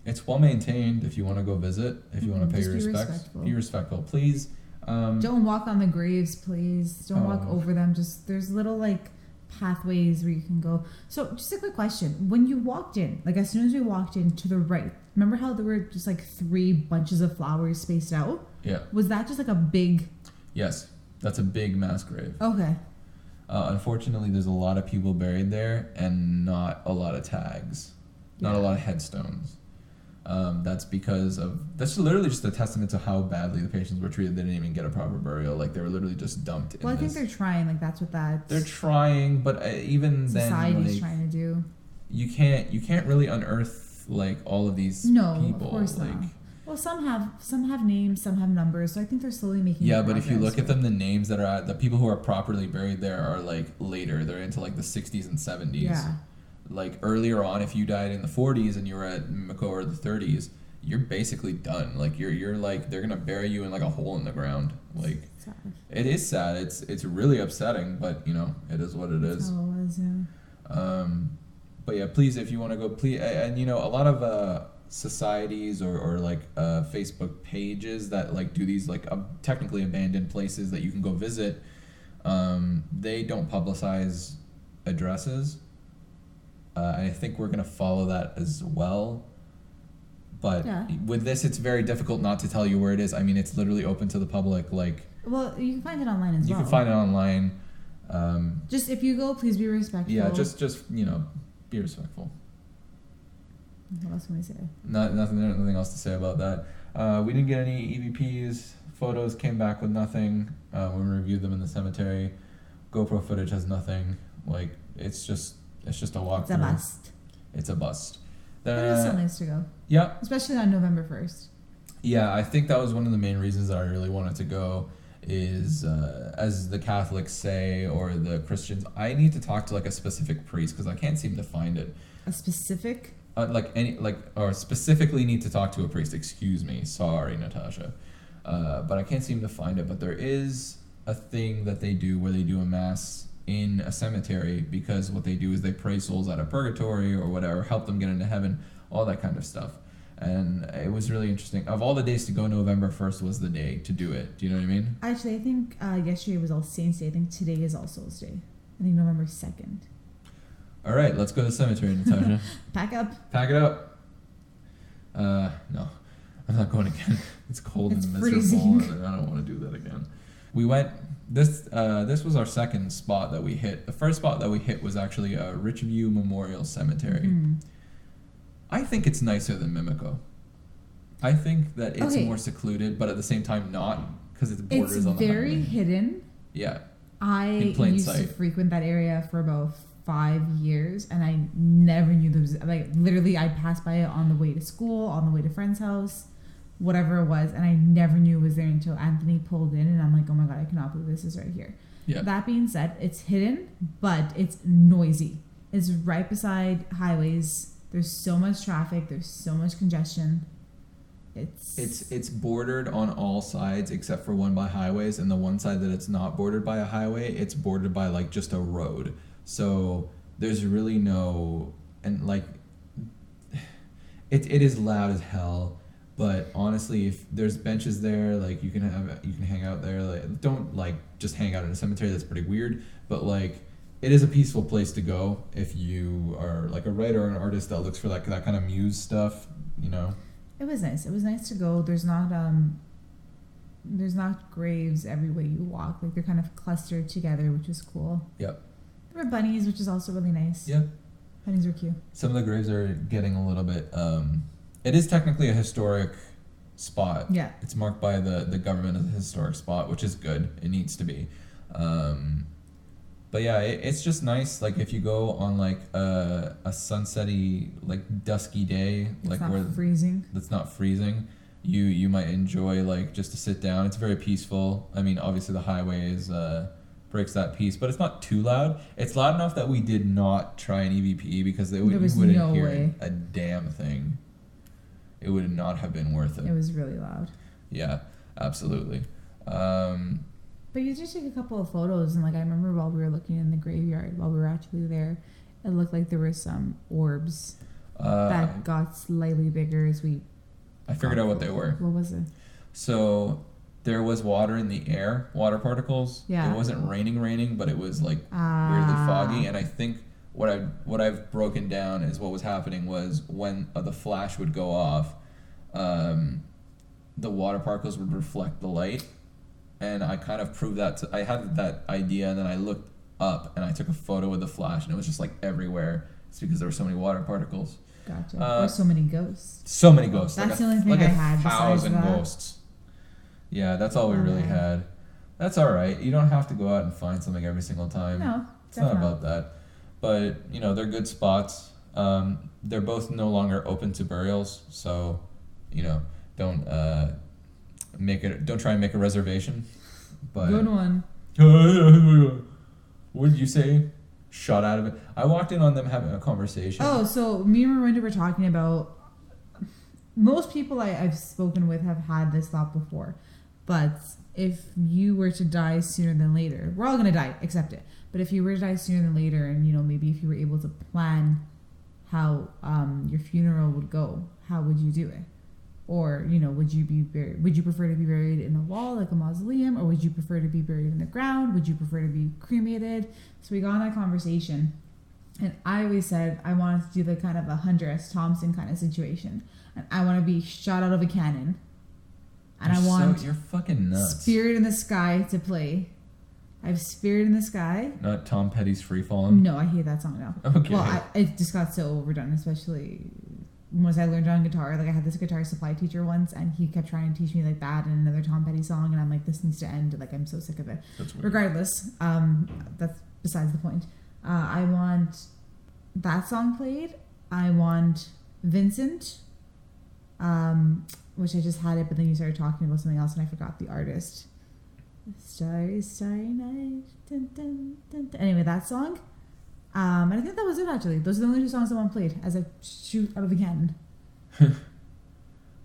It's well maintained. If you want to go visit, if you want to pay your respects, be respectful, please. Don't walk on the graves, please. Don't walk over them. Just there's little pathways where you can go. So just a quick question: when you walked in, as soon as we walked in to the right, remember how there were just 3 bunches of flowers spaced out? Yeah. Was that just a big? Yes, that's a big mass grave. Okay. Unfortunately, there's a lot of people buried there and not a lot of tags. Not a lot of headstones. That's literally just a testament to how badly the patients were treated. They didn't even get a proper burial. They were literally just dumped. Well, I think they're trying. That's what that. They're trying, but even then, society's trying to do. You can't really unearth all of these people. No, of course not. Well, some have names, some have numbers. So I think they're slowly making. Yeah, but if you look at them, the names that are the people who are properly buried there are later. They're into the 60s and 70s. Yeah. Earlier on, if you died in the 40s and you were at Mako or the 30s, you're basically done. You're they're gonna bury you in a hole in the ground. Sad. It is sad. It's really upsetting, but it is what it is. That's how it was, yeah. But yeah, please, if you want to go, please, and a lot of societies or Facebook pages that do these technically abandoned places that you can go visit, they don't publicize addresses. I think we're gonna follow that as well, But Yeah. with this, it's very difficult not to tell you where it is. I mean, it's literally open to the public. Like, Well, you can find it online as you well. can find it online. Just if you go, please be respectful. Yeah, just be respectful. What else can we say? Nothing else to say about that. We didn't get any EVPs. Photos came back with nothing when we reviewed them in the cemetery. GoPro footage has nothing. Like, it's just a walkthrough. It's a bust. It's a bust. But it was still nice to go. Yeah. Especially on November 1st. Yeah, I think that was one of the main reasons that I really wanted to go is, as the Catholics say, or the Christians, I need to talk to like a specific priest because I can't seem to find it. A specific? Or specifically need to talk to a priest. Excuse me. Sorry, Natasha. But I can't seem to find it. But there is a thing that they do where they do a mass in a cemetery because what they do is they pray souls out of purgatory or whatever, help them get into heaven, all that kind of stuff. And it was really interesting. Of all the days to go, November 1st was the day to do it. Do you know what I mean? Actually, I think yesterday was All Saints Day. I think today is All Souls Day. I think November 2nd. All right, let's go to the cemetery, Natasha. Pack up. Pack it up. No, I'm not going again. It's cold It's and miserable, freezing. and I don't want to do that again. We went. This was our second spot that we hit. The first spot that we hit was actually Richview Memorial Cemetery. Mm. I think it's nicer than Mimico. I think that it's Okay. more secluded, but at the same time not, because it borders It's on the very highway. hidden. Yeah. I In plain used sight. to frequent that area for about 5 years, and I never knew there was, like, literally I passed by it on the way to school, on the way to friend's house, whatever it was, and I never knew it was there until Anthony pulled in, and I'm like, oh my god, I cannot believe this is right here. Yeah. That being said, it's hidden, but it's noisy. It's right beside highways. There's so much traffic. There's so much congestion. It's bordered on all sides except for one by highways, and the one side that it's not bordered by a highway, it's bordered by like just a road. So there's really no, and like it is loud as hell. But honestly, if there's benches there, like you can hang out there. Like, don't like just hang out in a cemetery. That's pretty weird. But like, it is a peaceful place to go if you are like a writer or an artist that looks for that kind of muse stuff. You know. It was nice. It was nice to go. There's not graves every way you walk. Like, they're kind of clustered together, which is cool. Yep. There were bunnies, which is also really nice. Yep. Bunnies were cute. Some of the graves are getting a little bit. It is technically a historic spot. Yeah. It's marked by the government as a historic spot, which is good. It needs to be. But yeah, it's just nice. Like if you go on like a sunsetty, like dusky day, It's like not where freezing. that's not freezing, you might enjoy like just to sit down. It's very peaceful. I mean, obviously the highway is breaks that peace, but it's not too loud. It's loud enough that we did not try an EVP because you wouldn't no hear way. a damn thing. It would not have been worth it. It was really loud. Yeah, absolutely. But you just take a couple of photos, and like I remember while we were looking in the graveyard, while we were actually there, it looked like there were some orbs that got slightly bigger as we. I figured out what they were. What was it? So there was water in the air, water particles. Yeah. It wasn't raining, but it was like weirdly foggy. And I think what I've broken down is what was happening was when the flash would go off, the water particles would reflect the light. And I kind of proved that. I had that idea, and then I looked up and I took a photo with the flash, and it was just like everywhere. It's because there were so many water particles. Gotcha. Or so many ghosts. So many ghosts. That's like the only thing like I had besides 1,000 that. ghosts. Yeah, that's all we really had. That's all right. You don't have to go out and find something every single time. No, it's not about that. But they're good spots. They're both no longer open to burials, so don't try and make a reservation. But Good one. what did you say? Shot out of it. I walked in on them having a conversation. Oh, so me and Miranda were talking about. Most people I've spoken with have had this thought before, but if you were to die sooner than later, we're all gonna die, accept it. But if you were to die sooner than later, and maybe if you were able to plan how your funeral would go, how would you do it? Or would you be buried? Would you prefer to be buried in a wall like a mausoleum, or would you prefer to be buried in the ground? Would you prefer to be cremated? So we got on that conversation, And I always said I wanted to do the kind of a Hunter S. Thompson kind of situation. And I want to be shot out of a cannon. And I want you're fucking nuts. Spirit in the Sky to play. I have Spirit in the Sky. Not Tom Petty's Free Fallin'? No, I hate that song now. Okay. Well, it just got so overdone, especially once I learned on guitar. Like, I had this guitar supply teacher once, and he kept trying to teach me, like, that and another Tom Petty song, and I'm like, this needs to end. Like, I'm so sick of it. That's weird. Regardless, that's besides the point. I want that song played. I want Vincent, which I just had it, but then you started talking about something else, and I forgot the artist. Starry, starry night. Dun, dun, dun, dun. Anyway, that song. And I think that was it, actually. Those are the only two songs I want played as I shoot out of a cannon.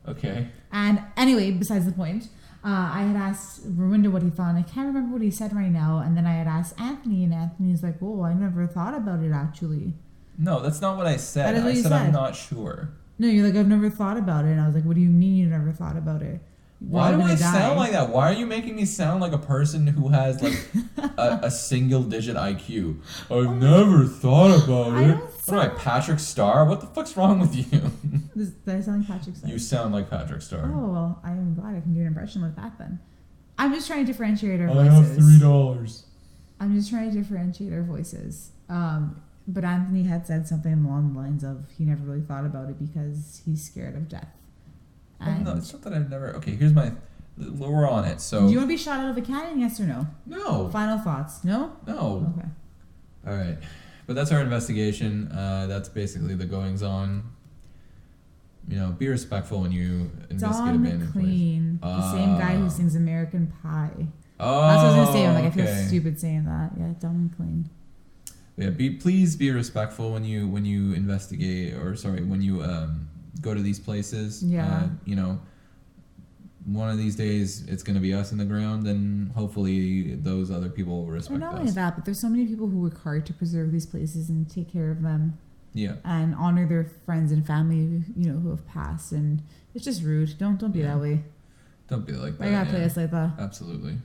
Okay. And anyway, besides the point, I had asked Rwinda what he thought, and I can't remember what he said right now. And then I had asked Anthony, and Anthony's like, "Oh, I never thought about it, actually." No, that's not what I said. That is what you said. I'm not sure. No, you're like, "I've never thought about it." And I was like, "What do you mean you never thought about it? Why do I sound like that? Why are you making me sound like a person who has like a single digit IQ? I've never thought about it. What am I, Patrick Star? What the fuck's wrong with you? Did I sound like Patrick Star? You sound like Patrick Star. Oh, well, I am glad I can do an impression like that then. I'm just trying to differentiate our voices. I have $3. I'm just trying to differentiate our voices. But Anthony had said something along the lines of he never really thought about it because he's scared of death. Well, no, it's not that I've never... Okay, here's my... We're on it, so... Do you want to be shot out of a cannon, yes or no? No. Final thoughts? No? No. Okay. All right. But that's our investigation. That's basically the goings-on. You know, be respectful when you investigate abandoned McLean, place. the same guy who sings American Pie. Oh, that's what I was going to say. I'm like, I okay. feel stupid saying that. Yeah, Don McLean. Yeah, please be respectful when you investigate, or sorry, when you go to these places. Yeah. You know, one of these days it's going to be us in the ground, and hopefully those other people will respect not us. only that, but there's so many people who work hard to preserve these places and take care of them. Yeah. And honor their friends and family, you know, who have passed. And it's just rude. Don't be that way. Don't be like that. I gotta play us like that. Absolutely.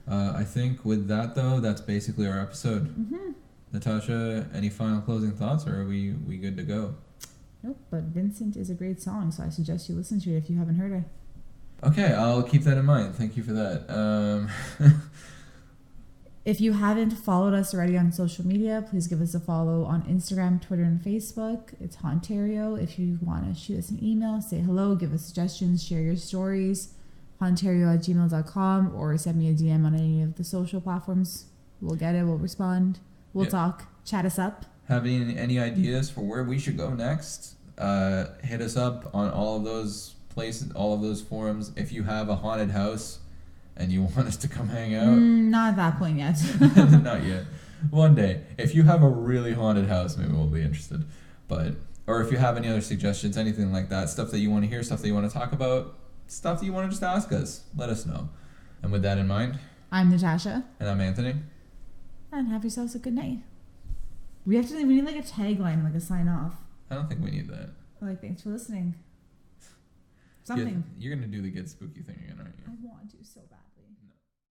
I think with that though, that's basically our episode. Mm-hmm. Natasha, any final closing thoughts, or are we good to go? Nope, but Vincent is a great song, so I suggest you listen to it if you haven't heard it. Okay, I'll keep that in mind. Thank you for that. If you haven't followed us already on social media, please give us a follow on Instagram, Twitter, and Facebook. It's Hauntario. If you want to shoot us an email, say hello, give us suggestions, share your stories, hauntario@gmail.com, or send me a DM on any of the social platforms. We'll get it. We'll respond. We'll talk. Chat us up. Having any ideas for where we should go next? Hit us up on all of those places, all of those forums. If you have a haunted house and you want us to come hang out. Not at that point yet. Not yet. One day. If you have a really haunted house, maybe we'll be interested. Or if you have any other suggestions, anything like that, stuff that you want to hear, stuff that you want to talk about, stuff that you want to just ask us, let us know. And with that in mind, I'm Natasha. And I'm Anthony. And have yourselves a good night. We need like a tagline, like a sign off. I don't think we need that. Like, thanks for listening. Something. You're going to do the get spooky thing again, aren't you? I want to so bad.